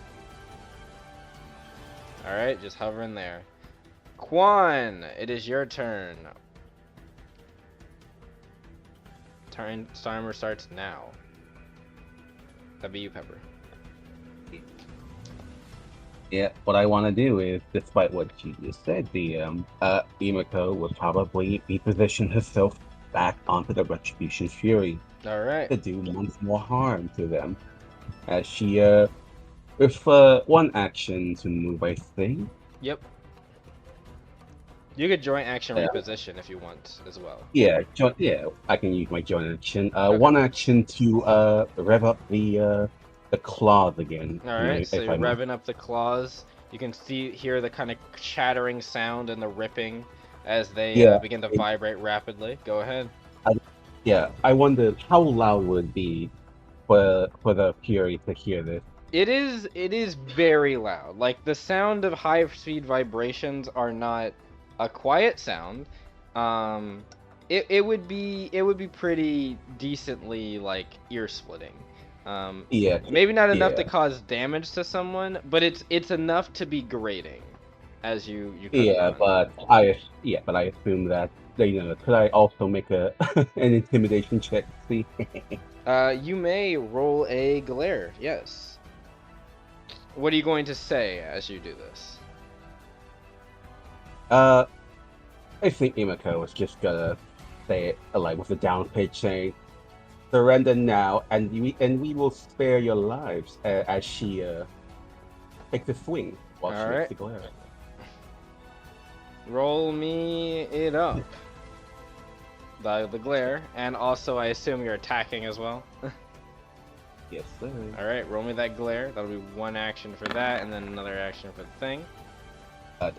All right, just hovering there. Quan, it is your turn. Timer starts now. That'd be you, Pepper. Yeah, what I want to do is, despite what she just said, the Emiko will probably reposition herself back onto the Retribution's Fury. All right. To do once more harm to them, as she with one action to move, I think. Yep. You could joint action reposition if you want as well. Yeah, I can use my joint action. One action to rev up the claws again. All right, so you're revving up the claws. You can hear the kind of chattering sound and the ripping as they begin to vibrate rapidly. Go ahead. I wonder how loud would it be for the Fury to hear this. It is very loud. Like, the sound of high speed vibrations are not a quiet sound. It would be pretty decently like ear splitting. Maybe not enough to cause damage to someone, but it's enough to be grating as you but I assume that, could I also make an intimidation check to see? You may roll a glare, yes. What are you going to say as you do this? I think Emiko was just gonna say it like with a down pitch, saying, "Surrender now, and we will spare your lives." As she takes a swing while she All makes right. the glare. Roll me it up. The glare, and also I assume you're attacking as well. Yes, sir. All right, roll me that glare. That'll be one action for that, and then another action for the thing.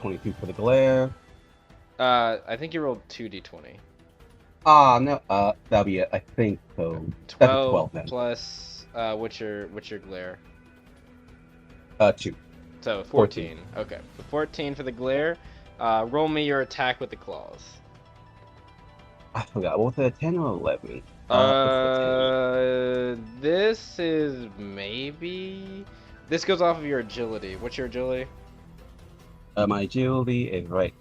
22 for the glare. I think you rolled 2d20. Ah, no. That'll be it. I think so. That's a 12 then. Plus what's your glare? 2. So 14. Okay, so 14 for the glare. Roll me your attack with the claws. I forgot. What was it? 10 or 11? It's This is maybe. This goes off of your agility. What's your agility? My agility is right.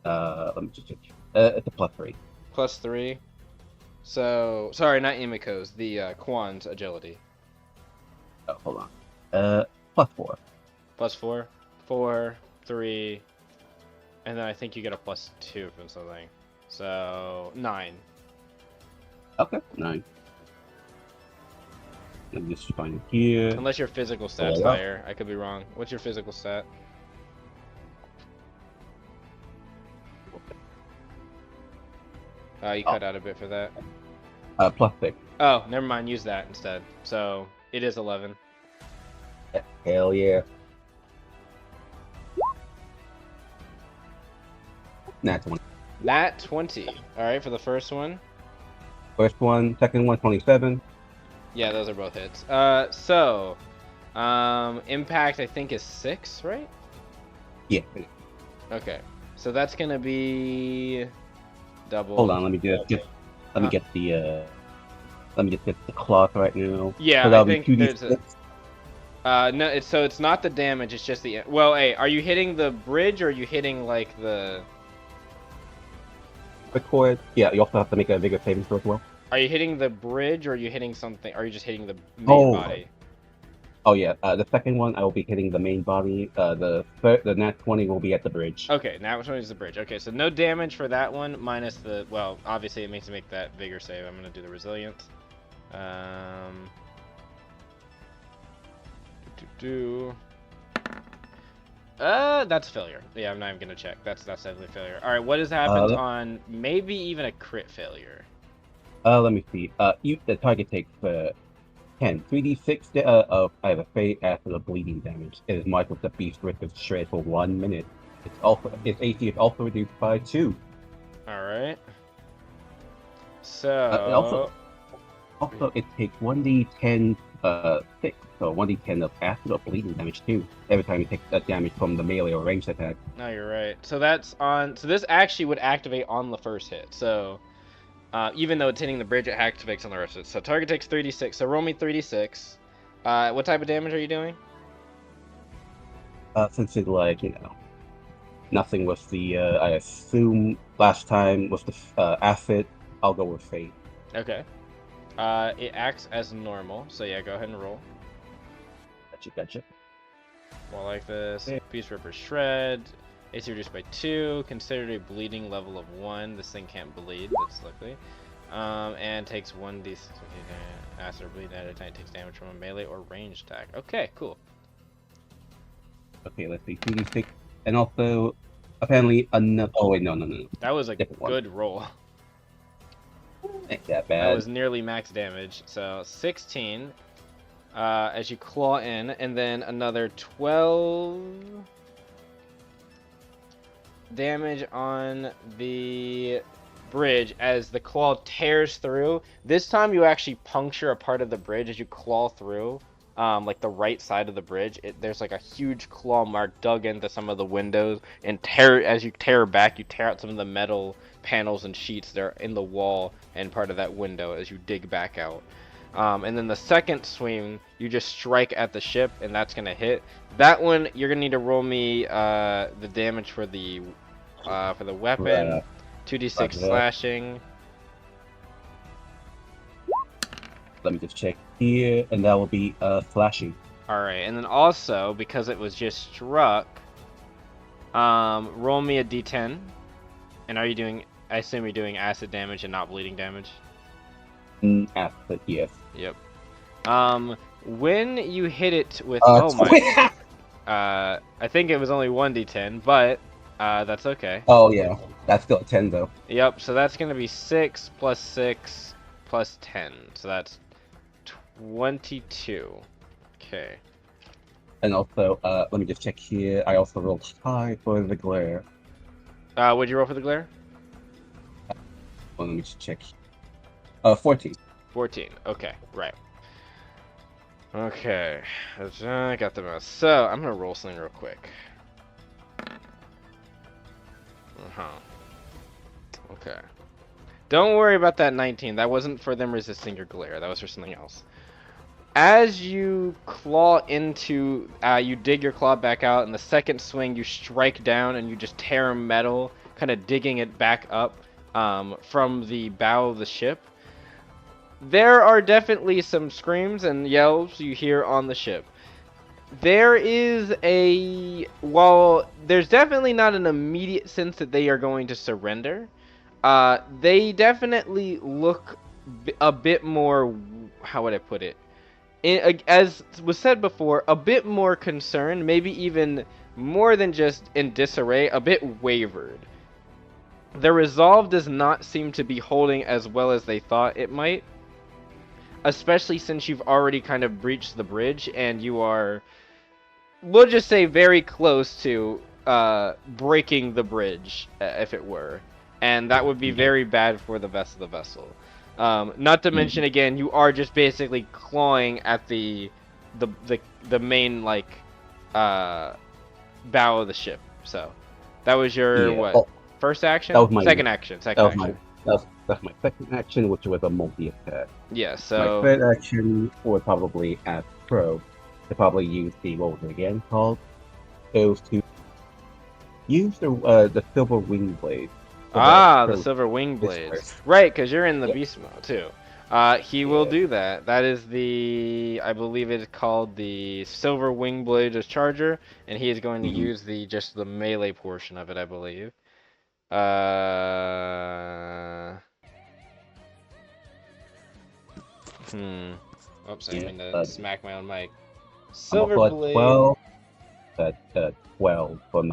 Let me just check. It's a +3. +3. So sorry, not Emiko's. The Quan's agility. Oh, hold on. +4. +4. 4, 3, and then I think you get a +2 from something. So 9. Okay, 9. Let me just find it here. Unless your physical stat's yeah. higher. I could be wrong. What's your physical stat? You cut out a bit for that. +6. Oh, never mind. Use that instead. So it is 11. Hell yeah. Nat 20. Nat 20. All right, for the first one. First one, second one, 27. Yeah, those are both hits. Impact I think is 6, right? Yeah. Okay. So that's gonna be double. Hold on, let me get the let me just get the cloth right now. Yeah, so that'll I think be there's 2d6. no, it's not the damage, it's just the well, hey, are you hitting the bridge or are you hitting like the Record. Yeah, you also have to make a vigor saving throw as well. Are you hitting the bridge or are you hitting something? Are you just hitting the main body? Oh yeah, the second one I will be hitting the main body. The nat 20 will be at the bridge. Okay, now which one is the bridge? Okay, so no damage for that one, minus the well, obviously it makes me make that vigor save. I'm gonna do the resilience. That's a failure. Yeah, I'm not even gonna check. That's definitely a failure. All right, what has happened on maybe even a crit failure? Let me see. The target takes 10 3d6 of either fade after the bleeding damage. It is marked with the beast risk of shred for 1 minute. Its AC is also reduced by 2. All right. So also it takes 1d10 6, so 1d10 of acid or bleeding damage too. Every time you take that damage from the melee or ranged attack. No, you're right. So that's on. So this actually would activate on the first hit. So even though it's hitting the bridge, it activates on the rest of it. So target takes 3d6. So roll me 3d6. What type of damage are you doing? Since it's like, nothing with the, I assume last time was the acid, I'll go with fate. Okay. It acts as normal. So yeah, go ahead and roll. Gotcha. Well, like this. Yeah. Beast Ripper Shred. AC reduced by 2. Considered a bleeding level of 1. This thing can't bleed, that's luckily. And takes 1d6 acid or bleed at a time. It takes damage from a melee or ranged attack. Okay, cool. Okay, let's see. 2d6. And also, apparently, another. Oh, wait, no. That was a Different one. good roll. Ain't that bad. That was nearly max damage. So 16 as you claw in, and then another 12 damage on the bridge as the claw tears through. This time you actually puncture a part of the bridge as you claw through, like the right side of the bridge. There's like a huge claw mark dug into some of the windows, and as you tear back, you tear out some of the metal panels and sheets that are in the wall and part of that window as you dig back out. And then the second swing, you just strike at the ship, and that's gonna hit. That one, you're gonna need to roll me the damage for the weapon. 2d6 slashing. Let me just check here, and that will be slashing. All right, and then also because it was just struck, roll me a d10. And are you doing? I assume you're doing acid damage and not bleeding damage. Acid, yes. Yep. When you hit it with Oh my! I think it was only 1d10, but that's okay. Oh yeah, that's still a 10 though. Yep, so that's going to be 6 plus 6 plus 10. So that's 22. Okay. And also, let me just check here. I also rolled high for the glare. What'd you roll for the glare? Well, let me just check. 14. 14. Okay, right. Okay, I got the mouse. So, I'm going to roll something real quick. Okay. Don't worry about that 19. That wasn't for them resisting your glare. That was for something else. As you claw into, you dig your claw back out, and the second swing you strike down and you just tear metal, kind of digging it back up from the bow of the ship. There are definitely some screams and yells you hear on the ship. There is while there's definitely not an immediate sense that they are going to surrender, they definitely look a bit more, how would I put it? As was said before, a bit more concerned, maybe even more than just in disarray, a bit wavered. Their resolve does not seem to be holding as well as they thought it might, especially since you've already kind of breached the bridge and you are, we'll just say, very close to breaking the bridge, if it were. And that would be very bad for the vessel. Not to mention, again, you are just basically clawing at the main, like, bow of the ship. So that was your what? First action? That was my second action. That's my second action, which was a multi-attack. Yeah. So my third action would probably as pro to probably use the, what was it again called? Those to use the silver wing blade. the silver wing blades. Right, because you're in the beast mode too. He will do that. That is I believe it is called the silver wing blade charger, and he is going to use just the melee portion of it, I believe. Oops, I didn't mean to smack my own mic. Silver blade. 12. 12 for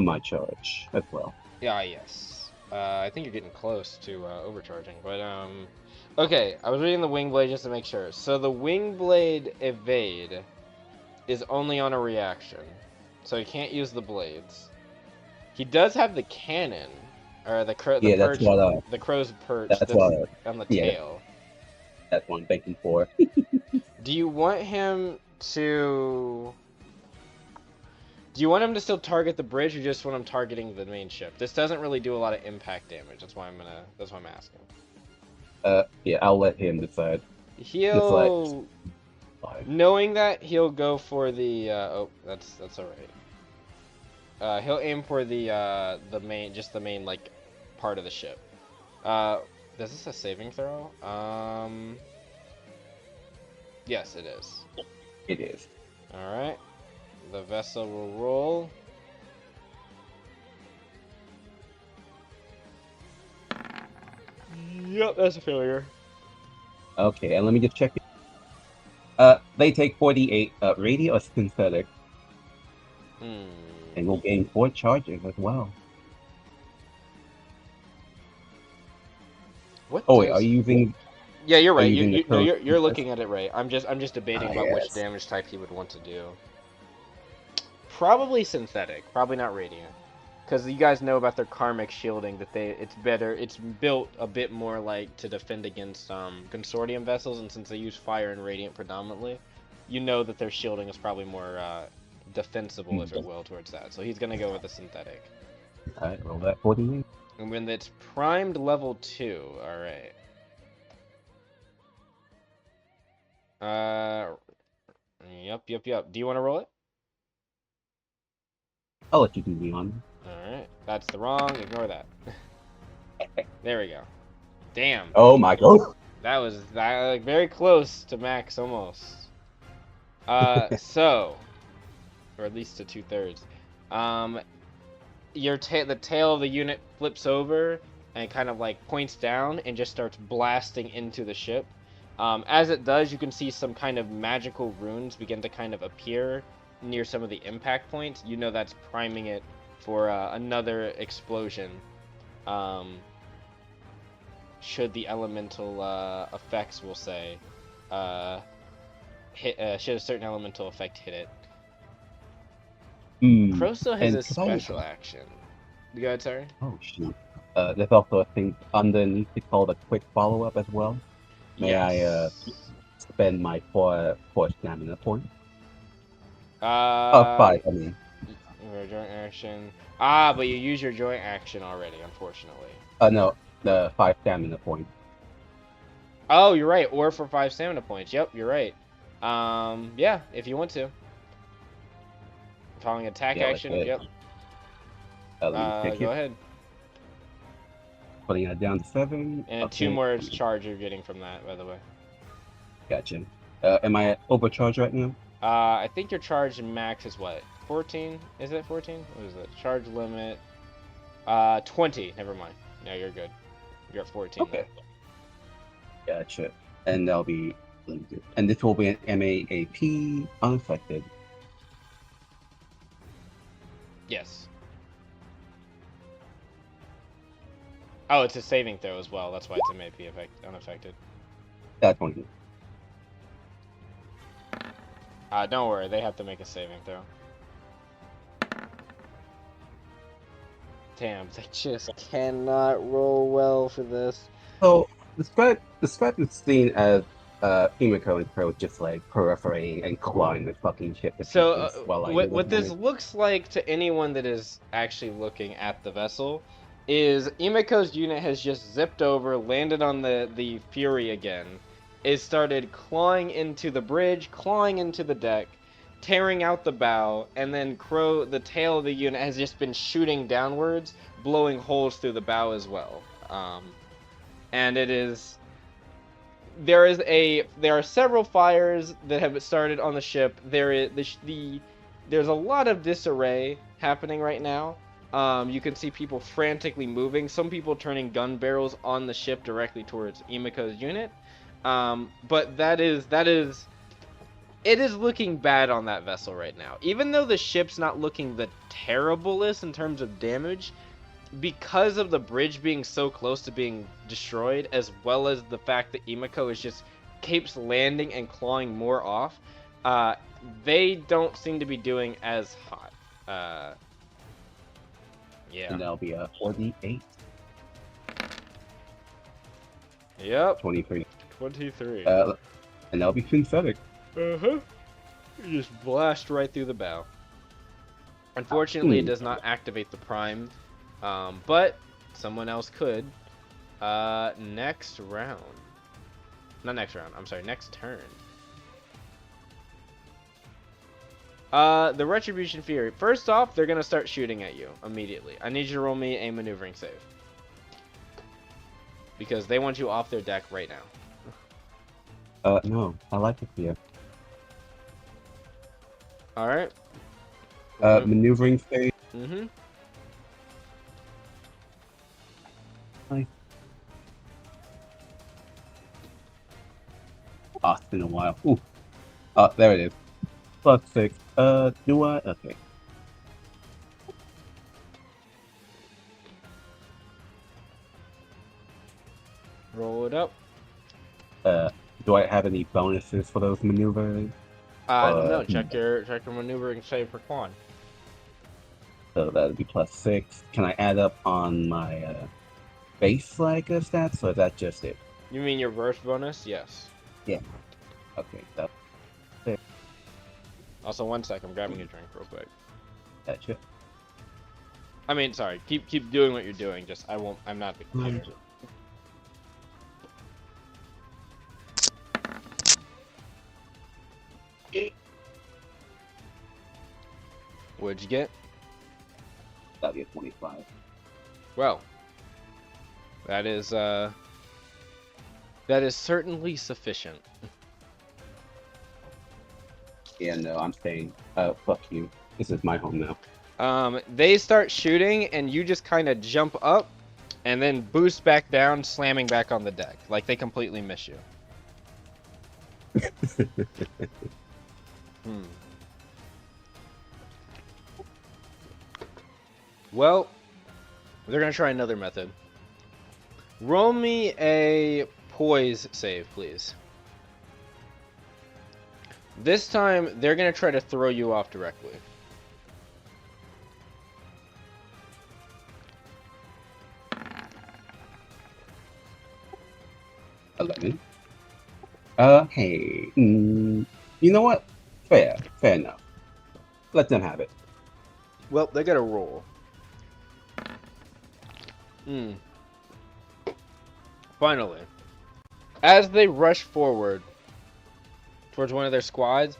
my charge as well. Yeah, yes. I think you're getting close to overcharging, but okay. I was reading the wing blade just to make sure. So the wing blade evade is only on a reaction, so he can't use the blades. He does have the cannon, or the crow's perch that's on the tail. That's what I'm thinking for. Do you want him to still target the bridge, or just want him targeting the main ship? This doesn't really do a lot of impact damage. That's why I'm asking. Yeah, I'll let him decide. Knowing that, he'll go for the that's all right. He'll aim for the main like part of the ship. Is this a saving throw? Yes, it is. It is. All right. The vessel will roll. Yep, that's a failure. Okay, and let me just check it. They take 48 radio or synthetic. And we'll gain 4 charges as well. What? Oh wait, are you using? Yeah, you're right. You're looking at it right. I'm just debating about which damage type he would want to do. Probably synthetic. Probably not radiant. Because you guys know about their karmic shielding, that it's built a bit more like to defend against consortium vessels, and since they use fire and radiant predominantly, you know that their shielding is probably more defensible, if it will, towards that. So he's gonna go with the synthetic. Alright, roll that 48. And when it's primed level 2, alright. Yep. Do you want to roll it? I'll let you do the honor. Alright, that's the wrong. Ignore that. There we go. Damn. Oh my god. That was like very close to max almost. So, or at least to 2/3. The tail of the unit flips over and kind of like points down and just starts blasting into the ship. As it does, you can see some kind of magical runes begin to kind of appear near some of the impact points, you know that's priming it for another explosion. Should the elemental effects, we'll say, should a certain elemental effect hit it. Crow still has And a special action. Go ahead, sorry. Oh shoot. There's also a thing underneath it called a quick follow-up as well. May I spend my four stamina points? 5, I mean. Your joint action. Ah, but you use your joint action already, unfortunately. No, the 5 stamina points. Oh, you're right. Or for 5 stamina points. Yep, you're right. Yeah, if you want to. Calling attack action. Yep. Go ahead. Putting that down to 7. And 2 more charge you're getting from that, by the way. Gotcha. Am I overcharged right now? I think your charge max is what? 14? Is it 14? What is it? Charge limit. 20. Never mind. No, you're good. You're at 14. Okay. Now. Gotcha. And that'll be. And this will be an MAAP unaffected. Yes. Oh, it's a saving throw as well. That's why it's MAP unaffected. That's 20. Don't worry. They have to make a saving throw. Damn, they just cannot roll well for this. So, describe the scene as Himiko and Crow just like perforating and clawing the fucking ship. So, what this looks like to anyone that is actually looking at the vessel is Imiko's unit has just zipped over, landed on the Fury again. It started clawing into the bridge, clawing into the deck, tearing out the bow, and then Crow, the tail of the unit, has just been shooting downwards, blowing holes through the bow as well. And it is... There are several fires that have started on the ship. There's a lot of disarray happening right now. You can see people frantically moving. Some people turning gun barrels on the ship directly towards Imiko's unit. But it is looking bad on that vessel right now. Even though the ship's not looking the terriblest in terms of damage, because of the bridge being so close to being destroyed, as well as the fact that Imiko is just keeps landing and clawing more off, they don't seem to be doing as hot. Yeah. And that'll be a 48. Yep. 23. 23. And that'll be synthetic. You just blast right through the bow. Unfortunately, it does not activate the prime, but someone else could. Next round. Not next round. I'm sorry. Next turn. The Retribution Fury. First off, they're gonna start shooting at you immediately. I need you to roll me a maneuvering save because they want you off their deck right now. No, I like it here. All right. Maneuvering save. Mm-hmm. Nice. Ah, it's been a while. Ooh. There it is. +6. Do I? Okay. Roll it up. Do I have any bonuses for those maneuvers? No. Check your maneuvering save for Quan. So that'd be +6. Can I add up on my base stats, or is that just it? You mean your burst bonus? Yes. Yeah. Okay. That's Also, 1 sec. I'm grabbing a drink real quick. Gotcha. I mean, sorry. Keep doing what you're doing. Just I'm not. What'd you get? That'd be a 25. Well, that is certainly sufficient. Yeah, no, I'm saying, fuck you. This is my home now. They start shooting, and you just kind of jump up, and then boost back down, slamming back on the deck. Like they completely miss you. Well, they're gonna try another method. Roll me a poise save, please. This time, they're gonna try to throw you off directly. Hey, you know what? Fair enough. Let them have it. Well, they gotta roll. Finally, as they rush forward towards one of their squads,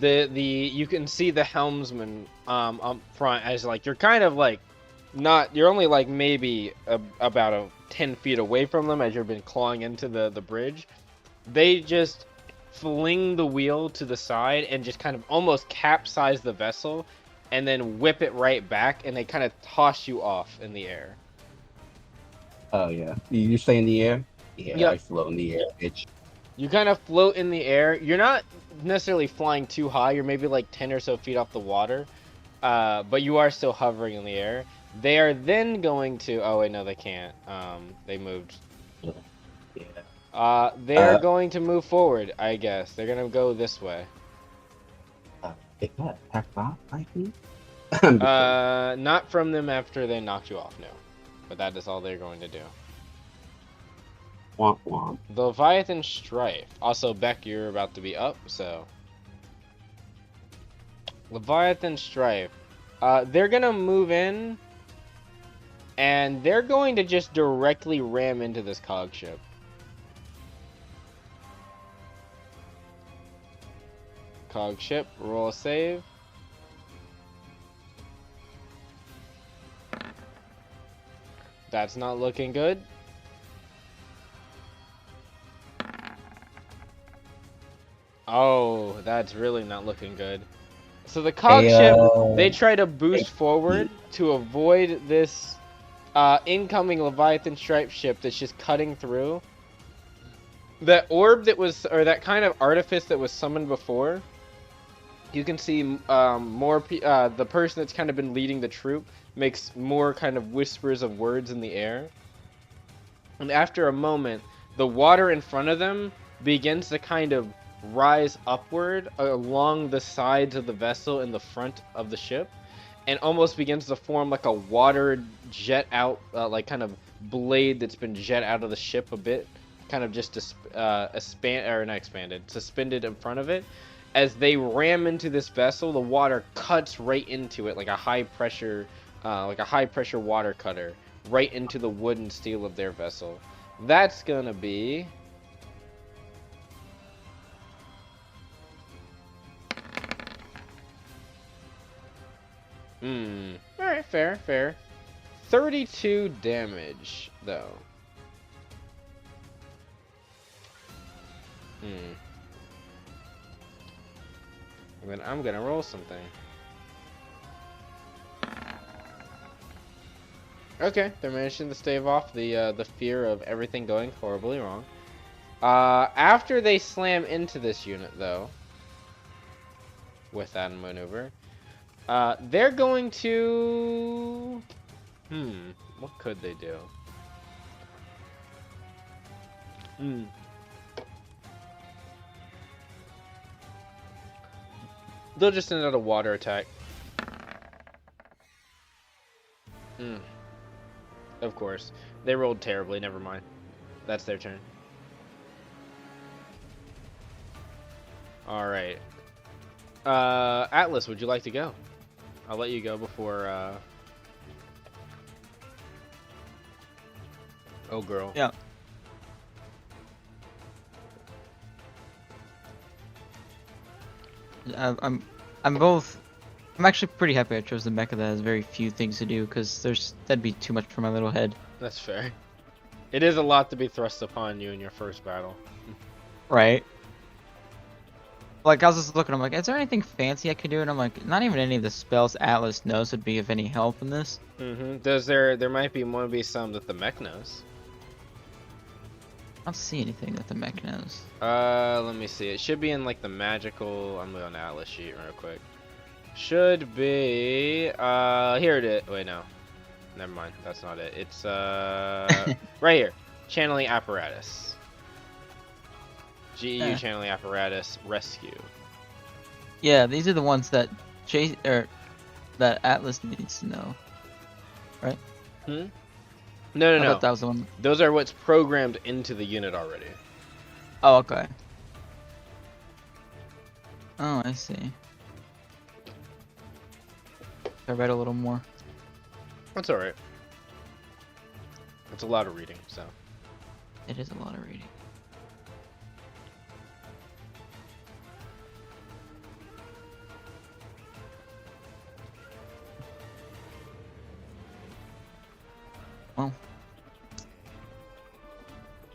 you can see the helmsman up front as like you're kind of like you're only like maybe about 10 feet away from them as you've been clawing into the bridge. They just fling the wheel to the side and just kind of almost capsize the vessel and then whip it right back, and they kind of toss you off in the air. Oh yeah. You stay in the air? Yeah, Yep. I float in the air, bitch. You kind of float in the air. You're not necessarily flying too high. You're maybe like 10 or so feet off the water. But you are still hovering in the air. They are then going to... Oh, wait, no, they can't. They moved. Yeah. They're going to move forward, I guess. They're going to go this way. Is that attack off, I think? Not from them after they knocked you off, no. But that is all they're going to do. Womp womp. The Leviathan Strife. Also, Beck, you're about to be up, so... Leviathan Strife. They're gonna move in, and they're going to just directly ram into this cog ship. Cog ship, roll a save. That's not looking good. Oh, that's really not looking good. So the cog ship, they try to boost forward to avoid this incoming Leviathan Stripe ship that's just cutting through. That orb that was, or that kind of artifice that was summoned before, you can see the person that's kind of been leading the troop makes more kind of whispers of words in the air. And after a moment, the water in front of them begins to kind of rise upward along the sides of the vessel in the front of the ship, and almost begins to form like a water jet out, like kind of blade that's been jet out of the ship a bit, kind of just suspended in front of it. As they ram into this vessel, the water cuts right into it like a high pressure water cutter, right into the wood and steel of their vessel. That's gonna be... Alright, fair. 32 damage, though. Then I'm gonna roll something. Okay, they're managing to stave off the fear of everything going horribly wrong. After they slam into this unit, though, with that maneuver, they're going to... what could they do? They'll just send out a water attack. Of course. They rolled terribly, never mind. That's their turn. Alright. Atlas, would you like to go? I'll let you go before, Oh, girl. Yeah. I'm actually pretty happy I chose the mecha that has very few things to do, because that'd be too much for my little head. That's fair. It is a lot to be thrust upon you in your first battle. Right. Like, I was just looking, I'm like, is there anything fancy I could do? And I'm like, not even any of the spells Atlas knows would be of any help in this. There might be some that the mech knows. I don't see anything that the mech knows. Let me see. It should be in like the magical... I'm going to Atlas sheet real quick. should be here it is. Wait, no. Never mind. That's not it. It's right here. Channeling apparatus. GEU Yeah. channeling apparatus rescue. Yeah, these are the ones that that Atlas needs to know. Right? No, no, I no. thought that was the one. Those are what's programmed into the unit already. Oh, okay. Oh, I see. I read a little more. That's alright. It's a lot of reading, so. It is a lot of reading. Well,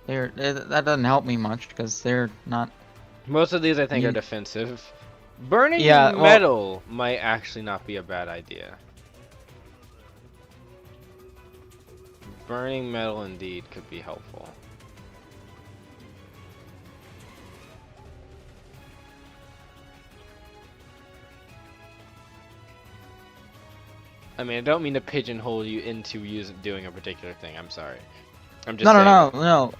that doesn't help me much because they're not. Most of these I think are You- defensive. Burning Yeah, well- metal might actually not be a bad idea. Burning metal indeed could be helpful. I mean, I don't mean to pigeonhole you into doing a particular thing. I'm sorry. I'm just No, saying. no.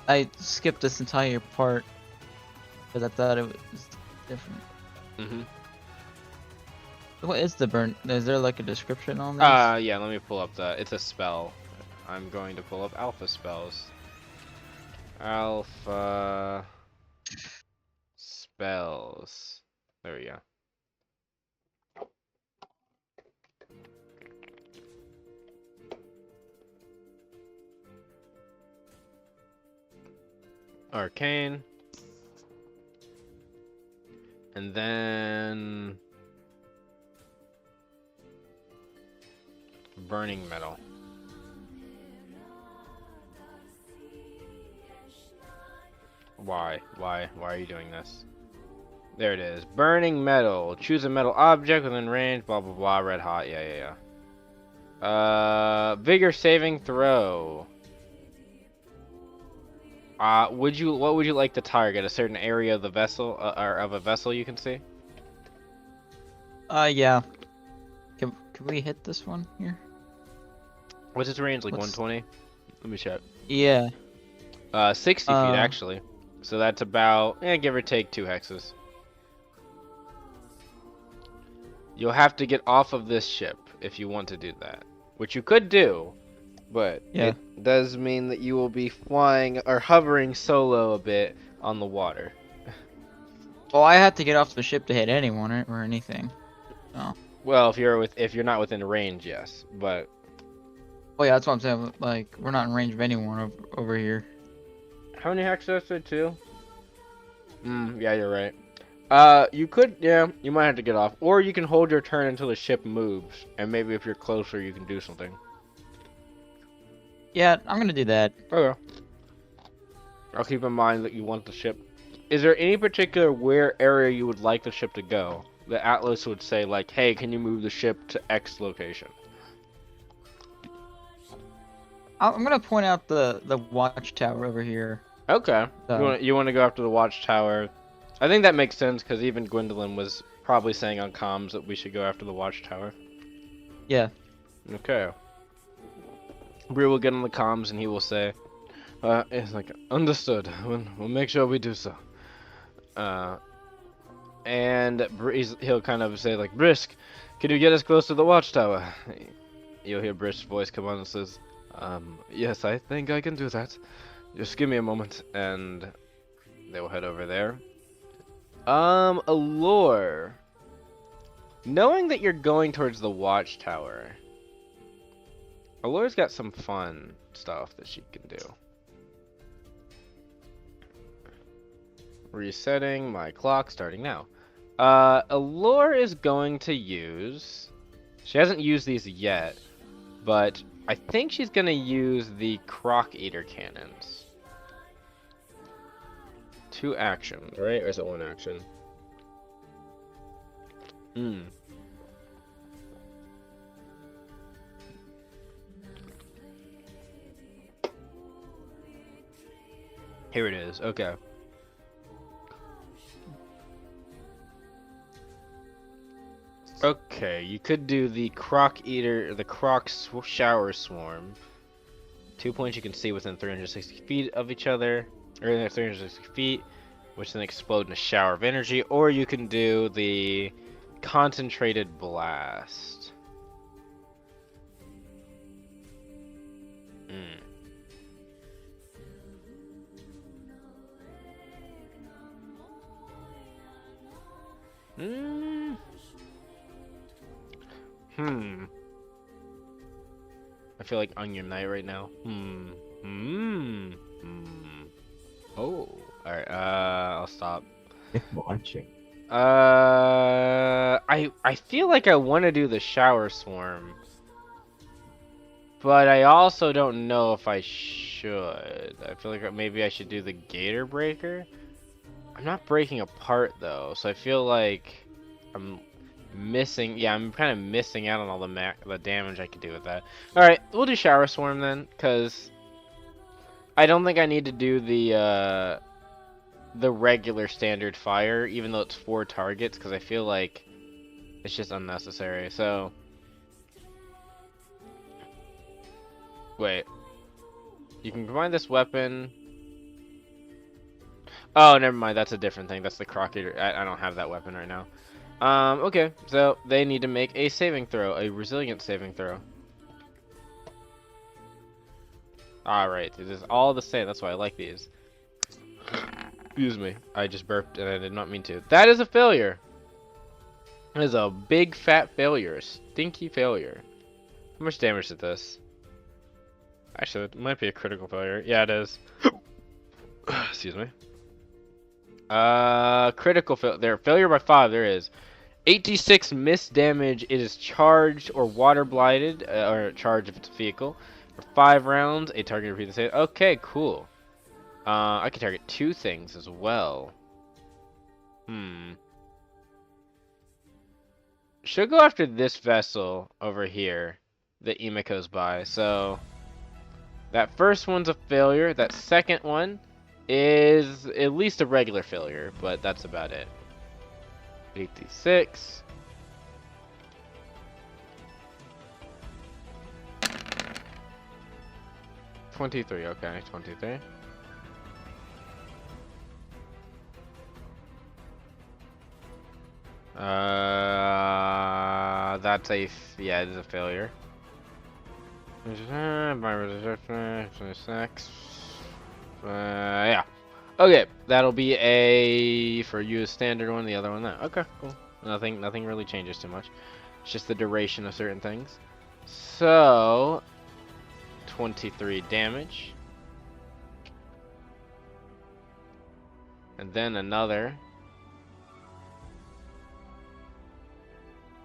I skipped this entire part because I thought it was different. Mm-hmm. What is the burn? Is there like a description on this? Yeah. Let me pull up it's a spell. I'm going to pull up alpha spells. Alpha spells. There we go. Arcane. And then burning metal. Why are you doing this? There it is. Burning metal. Choose a metal object within range, blah blah blah, red hot. Yeah. Vigor saving throw. What would you like to target? A certain area of the vessel, or of a vessel you can see? Yeah. Can we hit this one here? What's its range, like What's- 120? Let me check. Yeah. 60 feet actually. So that's about, give or take 2 hexes. You'll have to get off of this ship if you want to do that, which you could do, but Yeah. it does mean that you will be flying or hovering solo a bit on the water. Well, I had to get off the ship to hit anyone or anything. Oh. Well, if you're not within range, yes, but Oh yeah, that's what I'm saying. Like, we're not in range of anyone over here. how many hexes are 2? Yeah, you're right. You could, you might have to get off, or you can hold your turn until the ship moves, and maybe if you're closer, you can do something. Yeah, I'm gonna do that. Okay. I'll keep in mind that you want the ship. Is there any particular area you would like the ship to go? The Atlas would say, like, hey, can you move the ship to X location? I'm gonna point out the watchtower over here. Okay. So- You want to go after the watchtower? I think that makes sense because even Gwendolyn was probably saying on comms that we should go after the watchtower. Yeah. Okay. Bree will get on the comms and he will say, it's like, understood. We'll make sure we do so. And he'll kind of say, like, Brisk, can you get us close to the watchtower? You'll hear Brisk's voice come on and says, yes, I think I can do that. Just give me a moment, and they will head over there. Allure. Knowing that you're going towards the watchtower, Allure's got some fun stuff that she can do. Resetting my clock, starting now. Allure is going to use... She hasn't used these yet, but I think she's going to use the Croc Eater cannons. 2 actions, right? Or is it 1 action? Here it is. Okay. Okay, you could do the croc eater, the croc shower swarm. 2 points you can see within 360 feet of each other, or in 360 feet, which then explode in a shower of energy. Or you can do the concentrated blast. Hmm. Hmm. I feel like Onion Knight right now. Oh. Alright, I'll stop. It's launching. I feel like I want to do the shower swarm. But I also don't know if I should. I feel like maybe I should do the Gator Breaker. I'm not breaking apart though, so I feel like I'm missing. Yeah, I'm kind of missing out on all the damage I could do with that. All right, we'll do Shower Swarm then, cause I don't think I need to do the regular standard fire, even though it's 4 targets, cause I feel like it's just unnecessary. So wait, you can combine this weapon. Oh, never mind. That's a different thing. That's the Croc Eater. I don't have that weapon right now. Okay. So they need to make a saving throw, a resilience saving throw. Alright. It is all the same. That's why I like these. Excuse me. I just burped and I did not mean to. That is a failure. That is a big fat failure. A stinky failure. How much damage did this? Actually, it might be a critical failure. Yeah, it is. Excuse me. Critical failure by 5. There is 86 miss damage. It is charged or water blighted, or charged if it's a vehicle. For 5 rounds, a target repeats the same. Okay, cool. I can target 2 things as well. Should go after this vessel over here that Emiko's by. So that first one's a failure. That second one is at least a regular failure, but that's about it. 86. $23, okay, 23. That's yeah, it is a failure. Yeah. Okay, that'll be a for you a standard one, the other one that. Okay, cool. Nothing really changes too much. It's just the duration of certain things. So 23 damage. And then another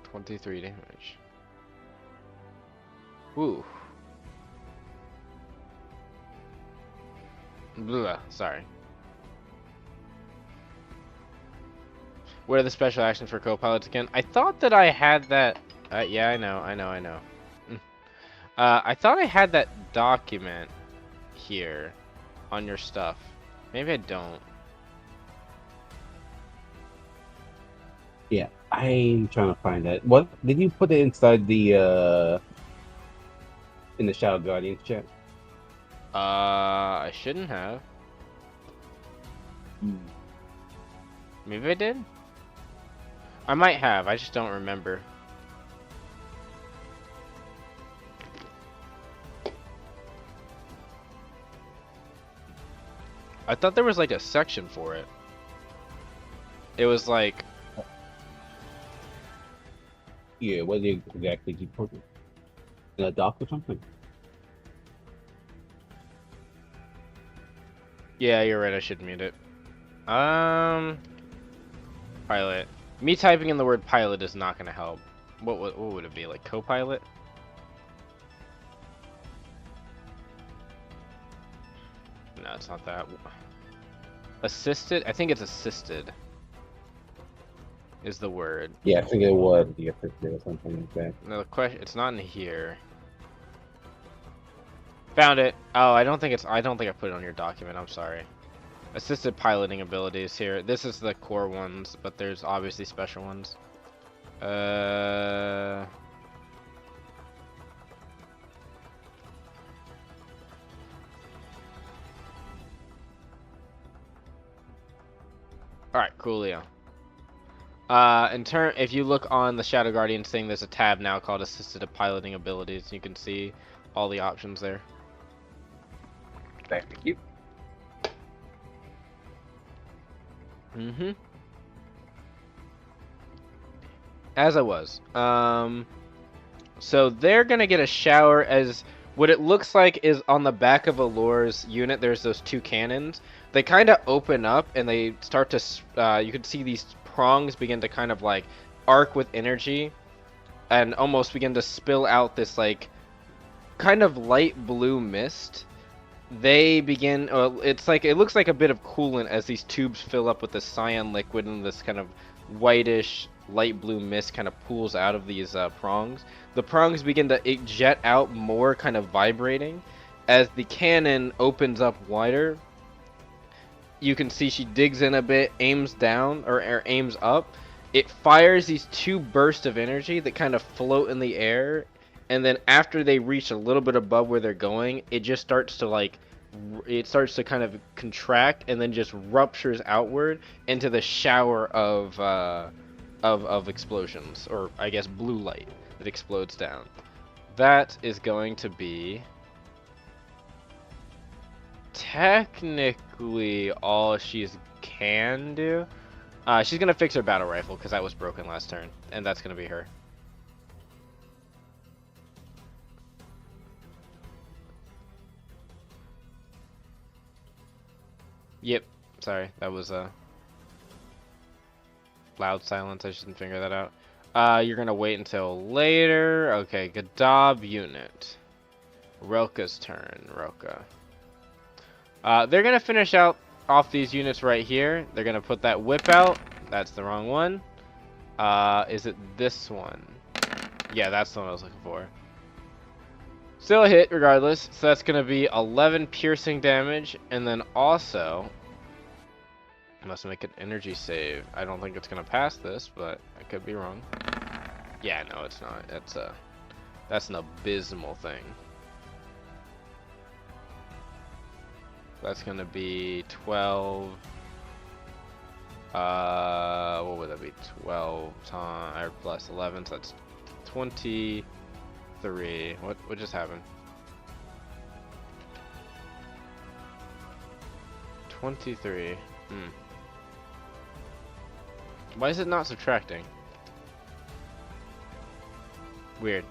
23 damage. Woo. Blah, sorry. What are the special actions for co-pilots again? I thought that I had that. Yeah, I know. I thought I had that document here on your stuff. Maybe I don't. Yeah, I'm trying to find that. What did you put it inside the in the Shadow Guardians chat? I shouldn't have. Maybe I did? I might have, I just don't remember. I thought there was like a section for it. It was like... Yeah, what exactly did you put it? In a dock or something? Yeah, you're right, I should mute it. Pilot. Me typing in the word pilot is not gonna help. What would it be, like co-pilot? No, it's not that. Assisted? I think it's assisted. Is the word. Yeah, I think it was the assisted or something like that. No, the question, it's not in here. Found it. Oh, I don't think I put it on your document. I'm sorry. Assisted piloting abilities here. This is the core ones, but there's obviously special ones. Uh. All right, coolio. If you look on the Shadow Guardian thing, there's a tab now called Assisted Piloting Abilities. You can see all the options there. Thank you. Mm-hmm. As I was. So they're gonna get a shower as what it looks like is on the back of Allure's unit. There's those two cannons. They kind of open up and they start to. You can see these prongs begin to kind of like arc with energy, and almost begin to spill out this like kind of light blue mist. They begin. It's like it looks like a bit of coolant as these tubes fill up with this cyan liquid, and this kind of whitish light blue mist kind of pools out of these prongs. The prongs begin to jet out more, kind of vibrating, as the cannon opens up wider. You can see she digs in a bit, aims down or aims up. It fires these two bursts of energy that kind of float in the air, and then after they reach a little bit above where they're going, it just starts to like it starts to kind of contract and then just ruptures outward into the shower of explosions, or I guess blue light that explodes down. That is going to be technically all she's can do. She's gonna fix her battle rifle because that was broken last turn, and that's gonna be her. Yep, sorry, that was a loud silence. I shouldn't figure that out. You're gonna wait until later. Okay, Gadab unit. Relka's turn. Relka. They're gonna finish out off these units right here. They're gonna put that whip out. That's the wrong one. Is it this one? Yeah, that's the one I was looking for. Still a hit regardless. So that's gonna be 11 piercing damage, and then also I must make an energy save. I don't think it's gonna pass this, but I could be wrong. Yeah, no, it's not. That's an abysmal thing. That's gonna be 12. What would that be? 12 times or plus 11, so that's 23. What just happened? 23. Why is it not subtracting? Weird.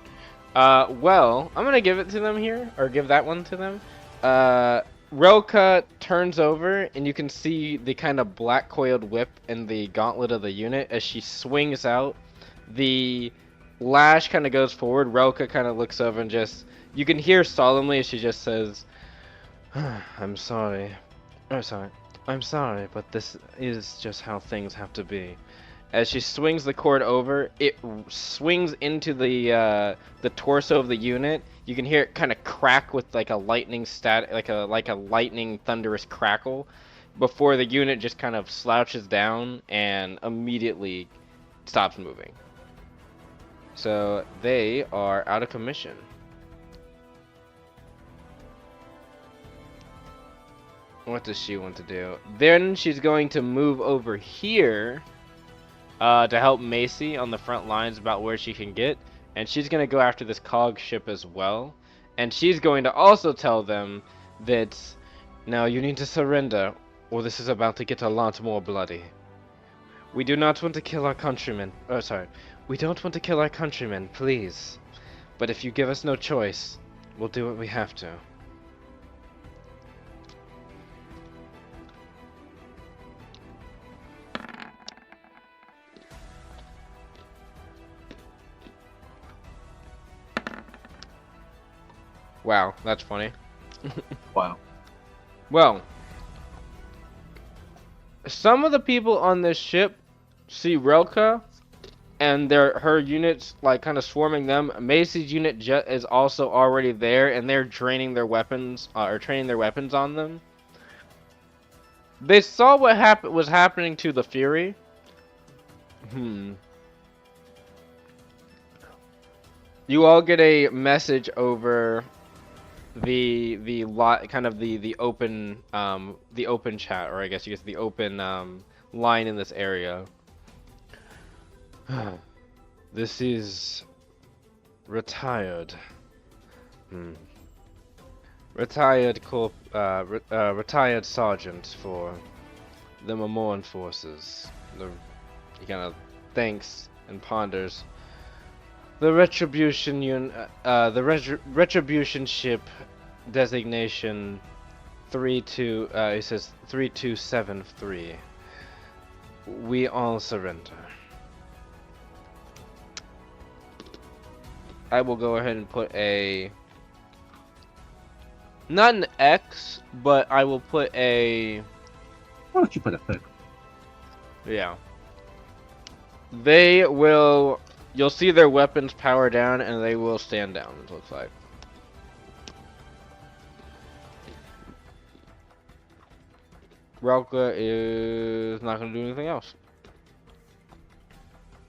Well, I'm gonna give it to them here, or give that one to them. Relka turns over, and you can see the kind of black coiled whip in the gauntlet of the unit as she swings out. The lash kind of goes forward. Relka kind of looks over and just, you can hear solemnly as she just says, I'm sorry. Oh, sorry. I'm sorry, but this is just how things have to be. As she swings the cord over, it swings into the torso of the unit. You can hear it kind of crack with like a lightning like a lightning thunderous crackle, before the unit just kind of slouches down and immediately stops moving. So they are out of commission. What does she want to do? Then she's going to move over here to help Macy on the front lines about where she can get. And she's going to go after this cog ship as well. And she's going to also tell them that, now you need to surrender, or this is about to get a lot more bloody. We do not want to kill our countrymen. Oh, sorry. We don't want to kill our countrymen, please. But if you give us no choice, we'll do what we have to. Wow, that's funny. Wow. Well, some of the people on this ship see Relka, and her units like kind of swarming them. Macy's unit is also already there, and they're draining their weapons or training their weapons on them. They saw what was happening to the Fury. You all get a message over the lot, kind of the open chat, or I guess you guess the open line in this area. This is retired. Retired retired sergeant for the Memorem forces. He kind of thanks and ponders. The retribution ship designation 32. He says 3273. We all surrender. I will go ahead and put a, not an X, but I will put a, Why don't you put a third? yeah. They will, you'll see their weapons power down and they will stand down, it looks like. Ralka is not going to do anything else.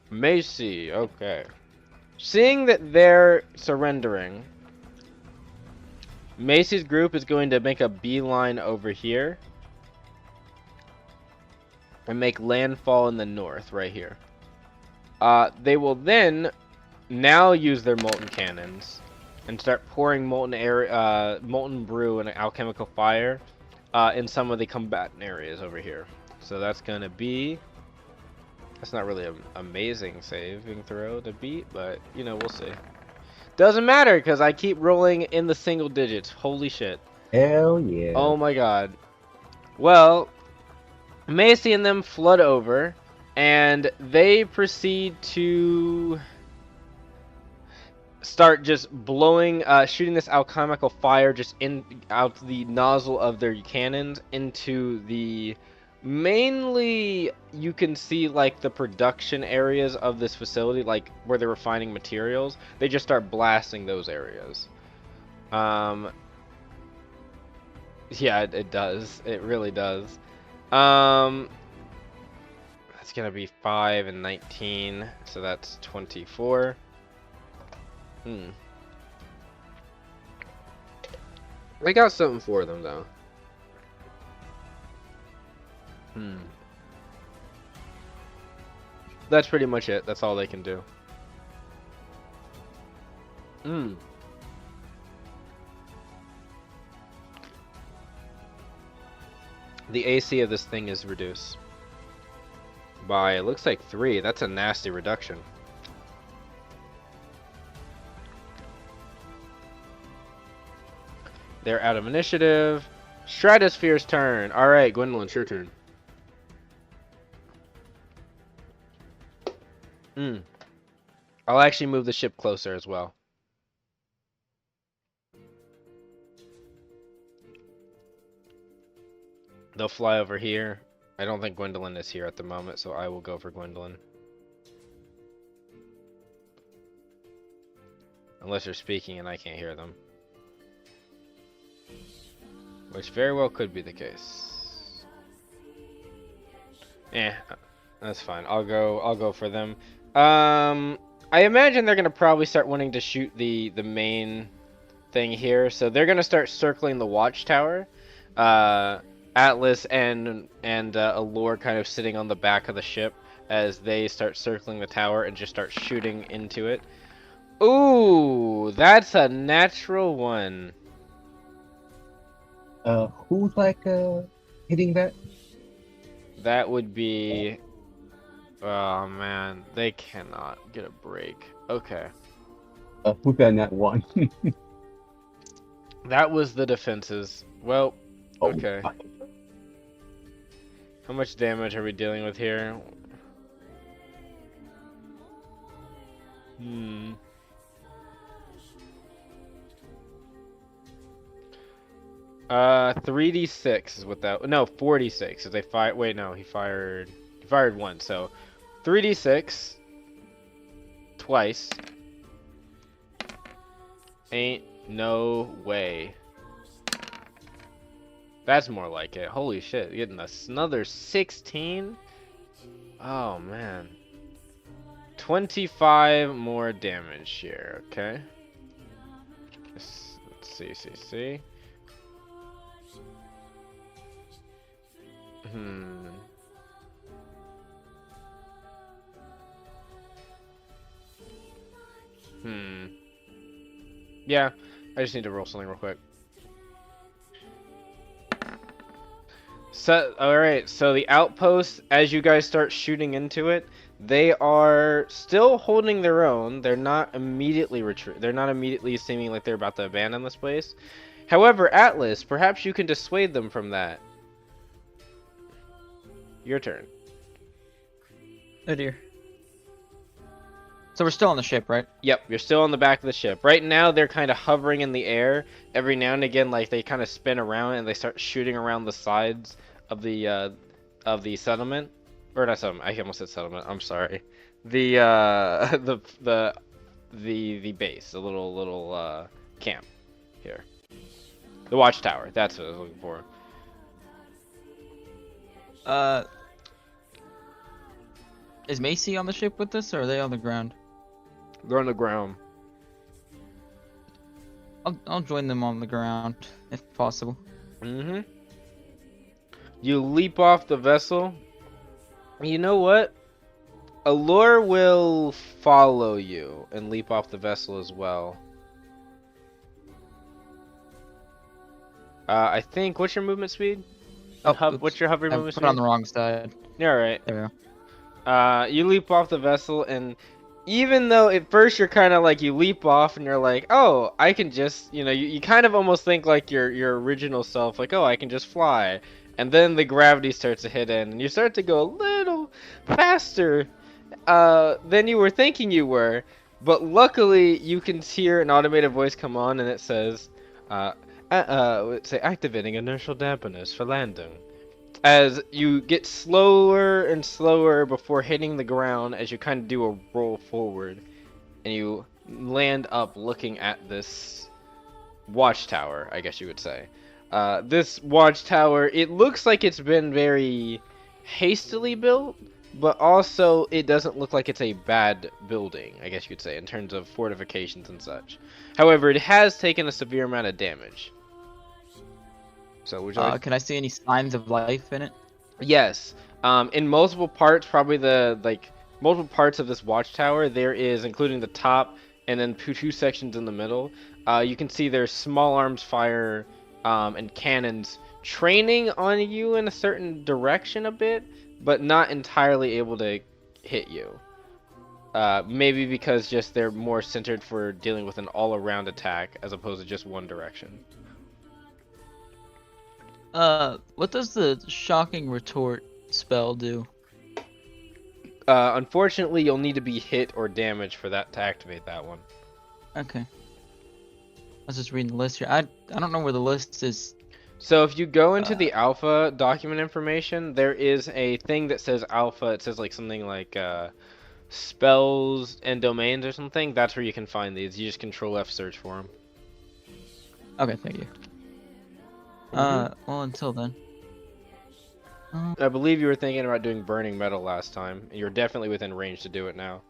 Macy, okay. Seeing that they're surrendering, Macy's group is going to make a beeline over here and make landfall in the north, right here. They will then now use their molten cannons and start pouring molten brew and alchemical fire in some of the combatant areas over here. So that's going to be... That's not really an amazing saving throw to beat, but, you know, we'll see. Doesn't matter, because I keep rolling in the single digits. Holy shit. Hell yeah. Oh my god. Well, Macy and them flood over, and they proceed to start just blowing, shooting this alchemical fire just out the nozzle of their cannons into the... Mainly, you can see like the production areas of this facility, like where they're refining materials. They just start blasting those areas. Yeah, it does. It really does. That's gonna be 5 and 19, so that's 24. I got something for them though. That's pretty much it. That's all they can do. The AC of this thing is reduced by, it looks like 3. That's a nasty reduction. They're out of initiative. Stratosphere's turn. Alright, Gwendolyn, it's your turn. I'll actually move the ship closer as well. They'll fly over here. I don't think Gwendolyn is here at the moment, so I will go for Gwendolyn. Unless they're speaking and I can't hear them. Which very well could be the case. That's fine. I'll go for them. I imagine they're gonna probably start wanting to shoot the main thing here, so they're gonna start circling the watchtower. Atlas and Allure kind of sitting on the back of the ship as they start circling the tower and just start shooting into it. Ooh, that's a natural one. Who's like hitting that? That would be... Oh man, they cannot get a break. Okay. Who's that net one? That was the defenses. Well, okay. Oh, How much damage are we dealing with here? 3d6 is what that... No, 46. If they fire... Wait, no, he fired once, so 3d6 twice. Ain't no way. That's more like it. Holy shit, getting another 16? Oh man. 25 more damage here, okay? Let's see. Yeah, I just need to roll something real quick. So, alright, so the outpost, as you guys start shooting into it, they are still holding their own. They're not immediately They're not immediately seeming like they're about to abandon this place. However, Atlas, perhaps you can dissuade them from that. Your turn. Oh dear. So we're still on the ship, right? Yep, you're still on the back of the ship. Right now, they're kind of hovering in the air. Every now and again, like they kind of spin around and they start shooting around the sides of the settlement, or not settlement. I almost said settlement. I'm sorry. The the base, the little camp here. The watchtower. That's what I was looking for. Is Macy on the ship with us, or are they on the ground? They're on the ground. I'll join them on the ground if possible. Mm-hmm. You leap off the vessel. You know what? Allure will follow you and leap off the vessel as well. I think. What's your movement speed? Oh, What's your hovering I movement put speed? it on the wrong side. Yeah, right. There we go. You leap off the vessel, and even though at first you're kind of like you leap off and you're like, oh, I can just, you kind of almost think like your original self, like, oh, I can just fly, and then the gravity starts to hit in, and you start to go a little faster than you were thinking you were, but luckily you can hear an automated voice come on, and it says, say activating inertial damperness for landing. As you get slower and slower before hitting the ground, as you kind of do a roll forward, and you land up looking at this watchtower, I guess you would say. This watchtower, it looks like it's been very hastily built, but also it doesn't look like it's a bad building, I guess you could say, in terms of fortifications and such. However, it has taken a severe amount of damage. So would you like Can I see any signs of life in it? Yes. In multiple parts, probably multiple parts of this watchtower, there is, including the top and then two sections in the middle. You can see there's small arms fire and cannons training on you in a certain direction a bit, but not entirely able to hit you. Maybe because just they're more centered for dealing with an all-around attack as opposed to just one direction. What does the shocking retort spell do? Unfortunately, you'll need to be hit or damaged for that to activate that one. Okay. I was just reading the list here. I don't know where the list is. So if you go into the alpha document information, there is a thing that says alpha. It says like something like spells and domains or something. That's where you can find these. You just Control F search for them. Okay, thank you. Mhm. Well, until then. I believe you were thinking about doing burning metal last time. You're definitely within range to do it now.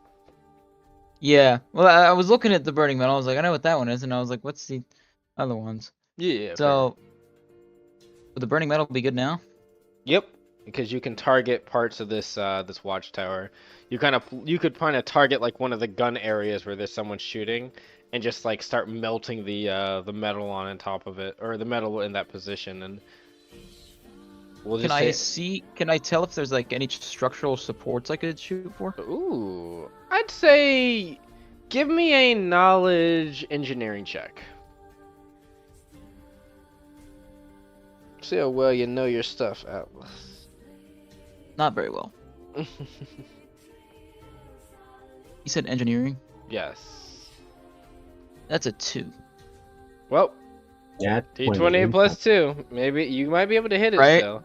Yeah. Well, I was looking at the burning metal. I was like, I know what that one is, and I was like, what's the other ones? Yeah. So, would the burning metal be good now? Yep, because you can target parts of this this watchtower. You could kind of target like one of the gun areas where there's someone shooting, and just like start melting the metal on top of it, or the metal in that position, and we'll Can just I say, can I tell if there's like any structural supports I could shoot for? ooh, I'd say give me a knowledge engineering check. See how well you know your stuff, Atlas. Not very well. You said engineering? Yes. That's a 2. Well, Yeah. T20 plus 2. Maybe you might be able to hit it Right? still.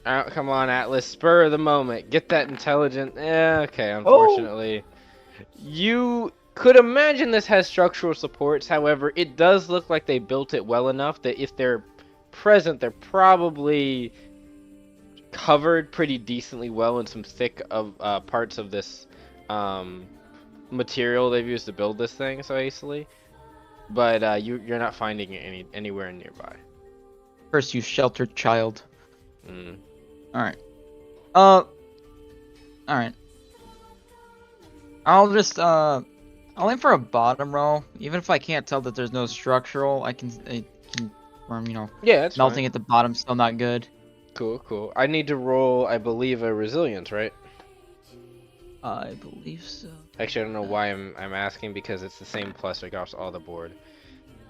Come on, Atlas. Spur of the moment. Get that intelligent. Okay, unfortunately. You could imagine this has structural supports. However, it does look like they built it well enough that if they're present, they're probably covered pretty decently well in some thick of parts of this material they've used to build this thing so hastily, but you're not finding it anywhere nearby. Curse you, sheltered child. Mm. Alright. Alright. I'll just, I'll aim for a bottom row. Even if I can't tell that there's no structural, I can confirm, you know, Yeah, that's melting fine. at the bottom's still not good. Cool. I need to roll, I believe, a resilience, right? I believe so. Actually, I don't know why I'm asking, because it's the same plus across all the board.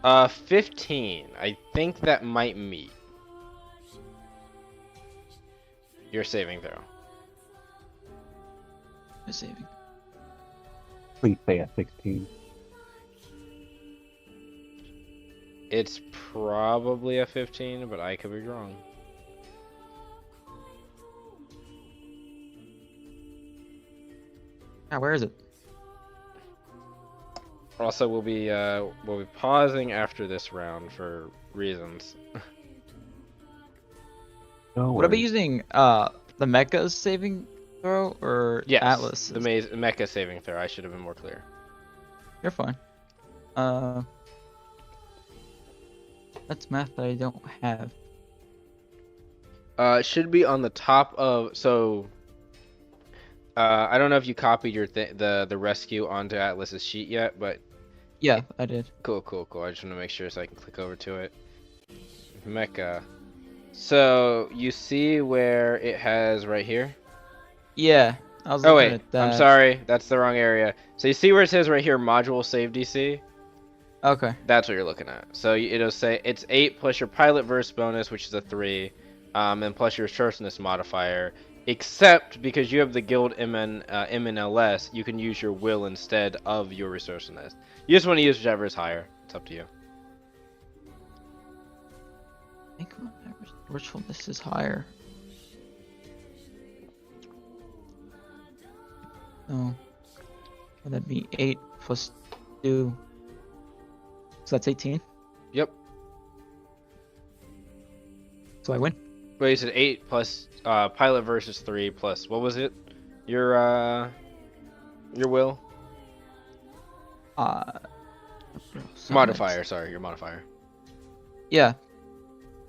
15. I think that might meet your saving throw. My saving. Please say a 16. It's probably a 15, but I could be wrong. Ah, where is it? Also, we'll be pausing after this round for reasons. No Would I be worries. using the Mecha's saving throw or Yes, Atlas? the mecha saving throw. I should have been more clear. You're fine. That's math that I don't have. It should be on the top of I don't know if you copied your the rescue onto Atlas's sheet yet, but Yeah, I did. cool. I just want to make sure so I can click over to it. Mecha. So you see where it has right here? Yeah, I was Oh looking wait, at that. I'm sorry, that's the wrong area. So you see where it says right here, module save DC? Okay. That's what you're looking at. So it'll say it's 8 plus your pilot verse bonus, which is a 3, and plus your resourcefulness modifier. Except because you have the guild MNLS, you can use your will instead of your resourcefulness. You just want to use whichever is higher. It's up to you. I think my resourcefulness is higher. No. Would that be 8 plus 2? So that's 18? Yep. So I win? Wait, you said 8 plus pilot versus 3 plus what was it? Your will? Modifier, sorry, your modifier. Yeah.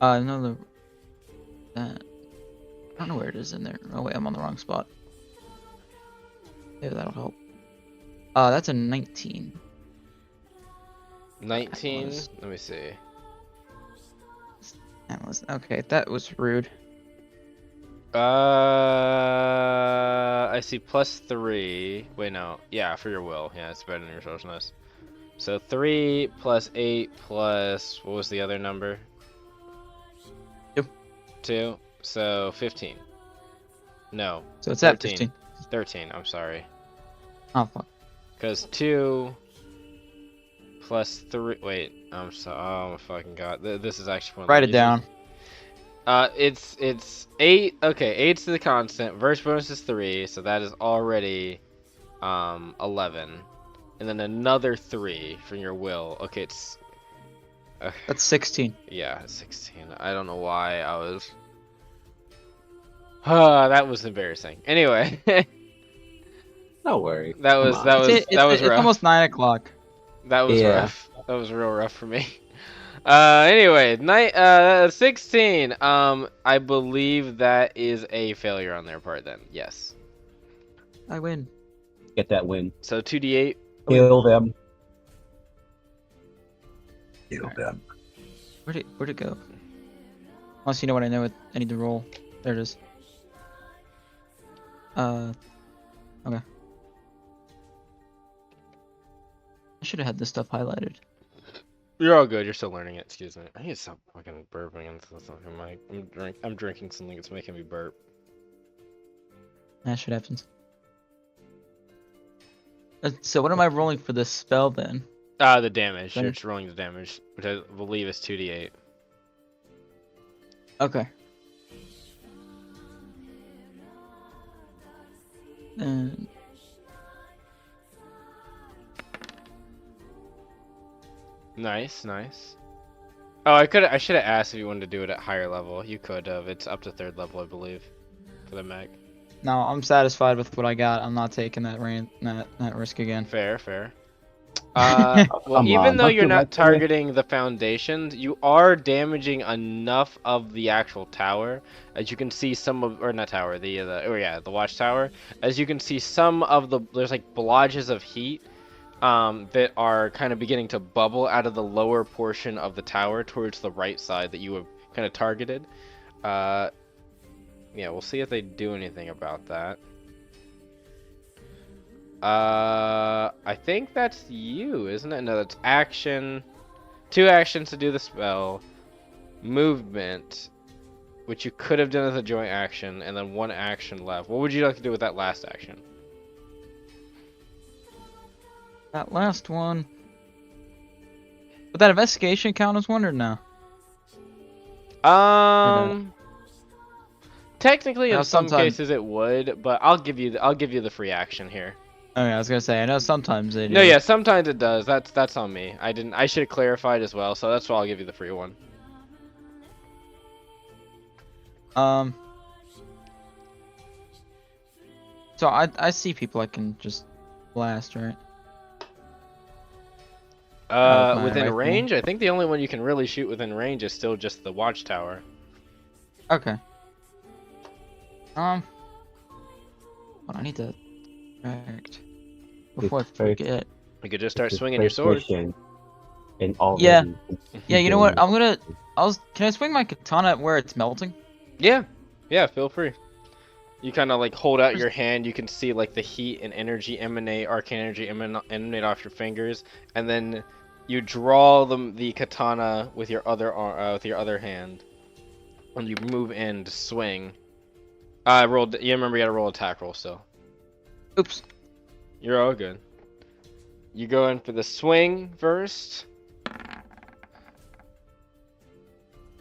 No, I don't know where it is in there. Oh wait, I'm on the wrong spot. Maybe that'll help. That's a 19. 19? Atlas. Let me see. Atlas. Okay, that was rude. I see plus 3. Wait, no. Yeah, for your will. Yeah, it's better than your socialness. So 3 plus 8 plus, what was the other number? 2. 2. So 15. No. So it's 13. at 15. 13, I'm sorry. Oh fuck. Because 2 plus 3. Wait, I'm so. Oh my fucking god. This is actually one of the Write it reasons. down. It's 8. Okay, 8's the constant. Verse bonus is 3, so that is already 11. And then another 3 from your will. Okay, it's That's 16. yeah, 16. I don't know why I was. That was embarrassing. Anyway, No worries. that Come was on. that was It's that was it's rough. almost 9 o'clock. That was Yeah. rough. That was real rough for me. Anyway, 16. I believe that is a failure on their part then. Yes. I win. Get that win. So 2d8. Kill them. Kill them. Where'd it go? Unless you know what I know, I need to roll. There it is. Okay. I should have had this stuff highlighted. You're all good. You're still learning it. Excuse me. I need to stop fucking burping into the fucking mic. I'm drinking something that's making me burp. That shit happens. So what am I rolling for this spell then? The damage. Then- You're just rolling the damage, which I believe is 2d8. Okay. And Nice. Oh, I should have asked if you wanted to do it at higher level. You could have. It's up to 3rd level, I believe, for the mech. No, I'm satisfied with what I got. I'm not taking that that risk again. Fair, fair. Oh, Well, come even on, though don't you're you not like the risk? targeting the foundations, you are damaging enough of the actual tower. As you can see, some of, or not tower, the watchtower. As you can see, some of there's like blotches of heat, that are kind of beginning to bubble out of the lower portion of the tower towards the right side that you have kind of targeted. Yeah, we'll see if they do anything about that. I think that's you, isn't it? No, that's action. 2 actions to do the spell. Movement, which you could have done as a joint action, and then 1 action left. What would you like to do with that last action? That last one. Would that investigation count as one or no? Technically, I know in some sometimes. cases it would, but I'll give you the free action here. Okay, I was gonna say I know sometimes they do. No, yeah, sometimes it does. That's on me. I should have clarified as well, so that's why I'll give you the free one. So I see people I can just blast, right? My Within rifle. range, I think the only one you can really shoot within range is still just the watchtower. Okay. What I need to direct before I It's very- forget. You could just start It's swinging your first sword. mission and already Yeah. Yeah, you know what? doing- Can I swing my katana at where it's melting? Yeah, feel free. You kind of like hold out your hand. You can see like the heat and energy emanate, arcane energy emanate off your fingers, and then you draw the katana with your other hand, and you move in to swing. I rolled. You remember you got to roll attack roll still. Oops. You're all good. You go in for the swing first.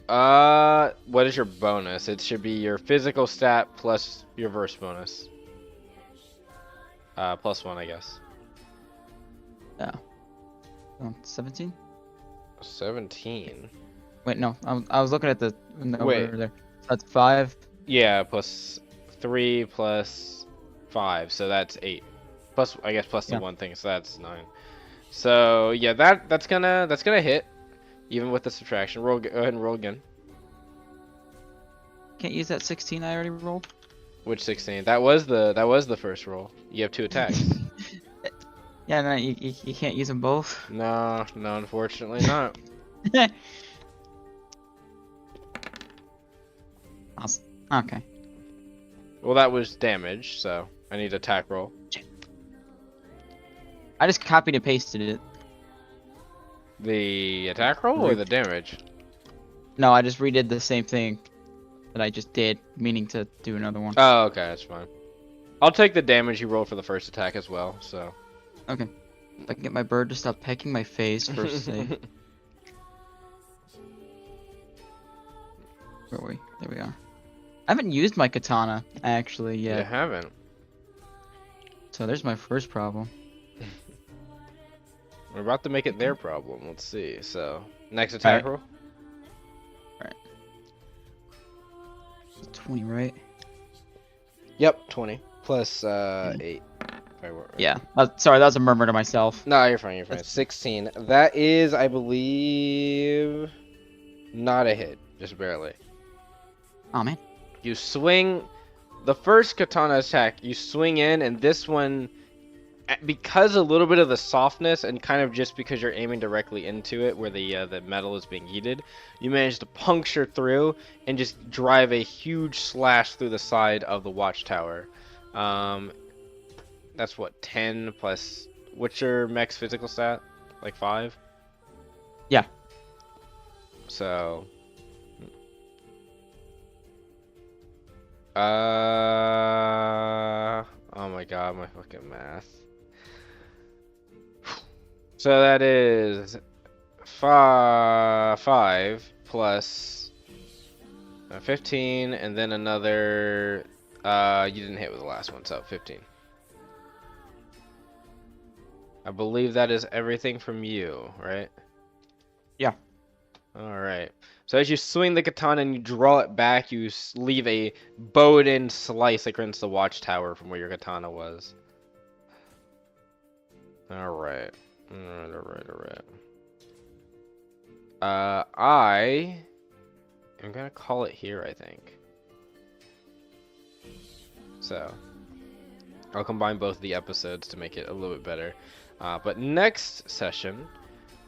What is your bonus? It should be your physical stat plus your verse bonus. +1, I guess. Yeah. Oh, 17? 17. Wait, no. I was looking at the number Wait. there. So that's 5. Yeah, +3 +5, so that's 8. Plus, I guess plus the Yeah. 1 thing, so that's 9. So yeah, that's gonna hit, even with the subtraction. Go ahead and roll again. Can't use that 16 I already rolled. Which 16? That was the first roll. You have 2 attacks. Yeah, no, you can't use them both. No, unfortunately not. Okay. Well, that was damage, so I need attack roll. I just copied and pasted it. The attack roll or the damage? No, I just redid the same thing that I just did, meaning to do another one. Oh, okay, that's fine. I'll take the damage you rolled for the first attack as well, so. Okay. If I can get my bird to stop pecking my face first save. Where are we? There we are. I haven't used my katana, actually, You yet. haven't. So there's my first problem. We're about to make it their problem. Let's see. So, next attack roll? 20, right? Yep, 20. Plus 8. If I were. Yeah. Sorry, that was a murmur to myself. No, you're fine, That's- 16. That is, I believe, not a hit. Just barely. Oh, man. You swing. The first katana attack, you swing in, and this one, because a little bit of the softness and kind of just because you're aiming directly into it where the metal is being heated, you manage to puncture through and just drive a huge slash through the side of the watchtower. That's what, 10 plus, what's your max physical stat? Like 5? Yeah. So, oh my god, my fucking math. So that is 5 plus 15, and then another. You didn't hit with the last one, so 15. I believe that is everything from you, right? Yeah. All right. So as you swing the katana and you draw it back, you leave a bowed-in slice against the watchtower from where your katana was. All right. All right. All right. All right. I am gonna call it here, I think. So I'll combine both the episodes to make it a little bit better. But next session,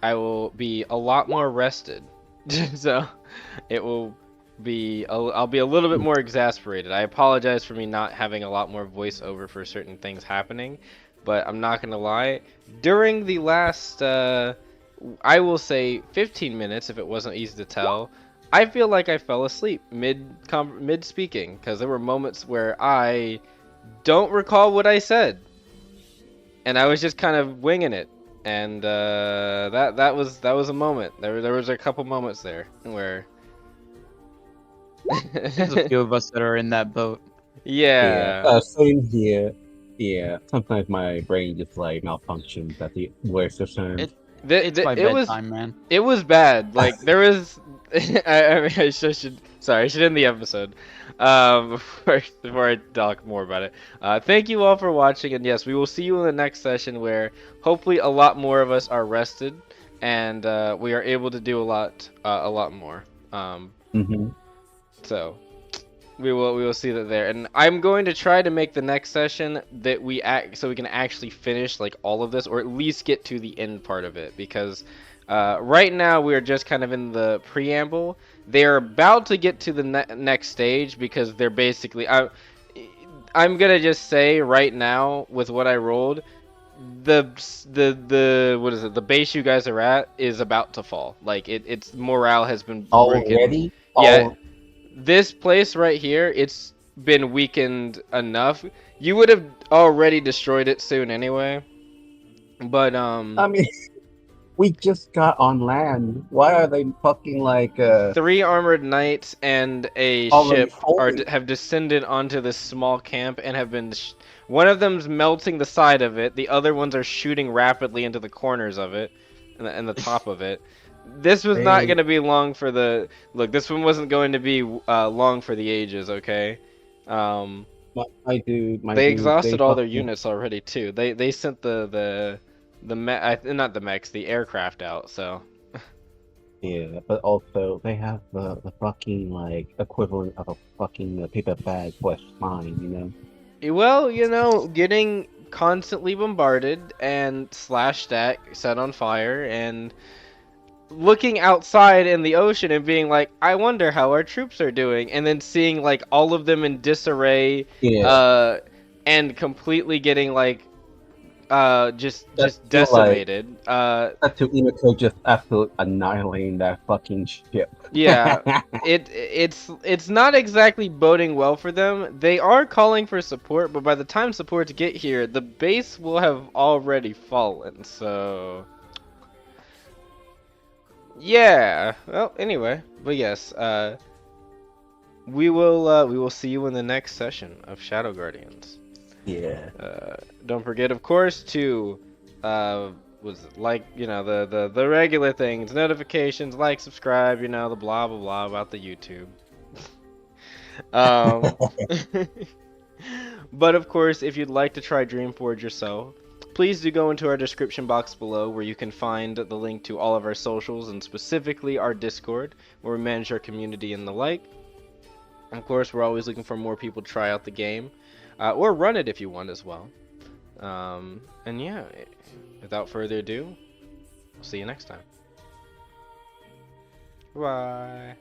I will be a lot more rested. So it will be, I'll be a little bit more exasperated. I apologize for me not having a lot more voiceover for certain things happening, but I'm not gonna lie. During the last, I will say 15 minutes, if it wasn't easy to tell, I feel like I fell asleep mid speaking, because there were moments where I don't recall what I said, and I was just kind of winging it. And that was a moment. There was a couple moments there where There's a few of us that are in that boat. yeah. Same here. Yeah, sometimes my brain just like malfunctions at the worst of times. It's my It was bedtime, man. it was bad. Like there was I mean I should sorry, I should end the episode. Before I talk more about it. Thank you all for watching, and yes, we will see you in the next session where hopefully a lot more of us are rested and we are able to do a lot more. Mm-hmm. So we will see that there, and I'm going to try to make the next session that so we can actually finish like all of this, or at least get to the end part of it, because right now we are just kind of in the preamble. They're about to get to the next stage because they're basically I'm gonna just say right now with what I rolled, the what is it? The base you guys are at is about to fall. Like its morale has been broken. Already? Yeah. This place right here, it's been weakened enough. You would have already destroyed it soon anyway. But I mean, we just got on land. Why are they fucking like 3 armored knights and a already ship holding? have descended onto this small camp and have been one of them's melting the side of it, the other ones are shooting rapidly into the corners of it and the top of it. This was not They, going to be long for the look. This one wasn't going to be long for the ages, okay? my dude, They they exhausted all their fucking units already too. They sent not the mechs, the aircraft out. So yeah, but also they have the fucking like equivalent of a fucking paper bag / mine, you know? well, getting constantly bombarded and slashed at, set on fire, and looking outside in the ocean and being like, I wonder how our troops are doing, and then seeing like all of them in disarray, Yeah, and completely getting like that's just still like decimated. that to Imiko just absolutely annihilating that fucking ship. Yeah, it's not exactly boding well for them. They are calling for support, but by the time supports get here, the base will have already fallen. So yeah. Well, anyway, but yes, we will see you in the next session of Shadow Guardians. Yeah. Don't forget, of course, to was it like the regular things, notifications, like, subscribe, the blah blah blah about the YouTube. Um, but of course, if you'd like to try Dreamforge yourself, please do go into our description box below where you can find the link to all of our socials and specifically our Discord where we manage our community and the like. Of course, we're always looking for more people to try out the game or run it if you want as well. And yeah, without further ado, see you next time. Bye.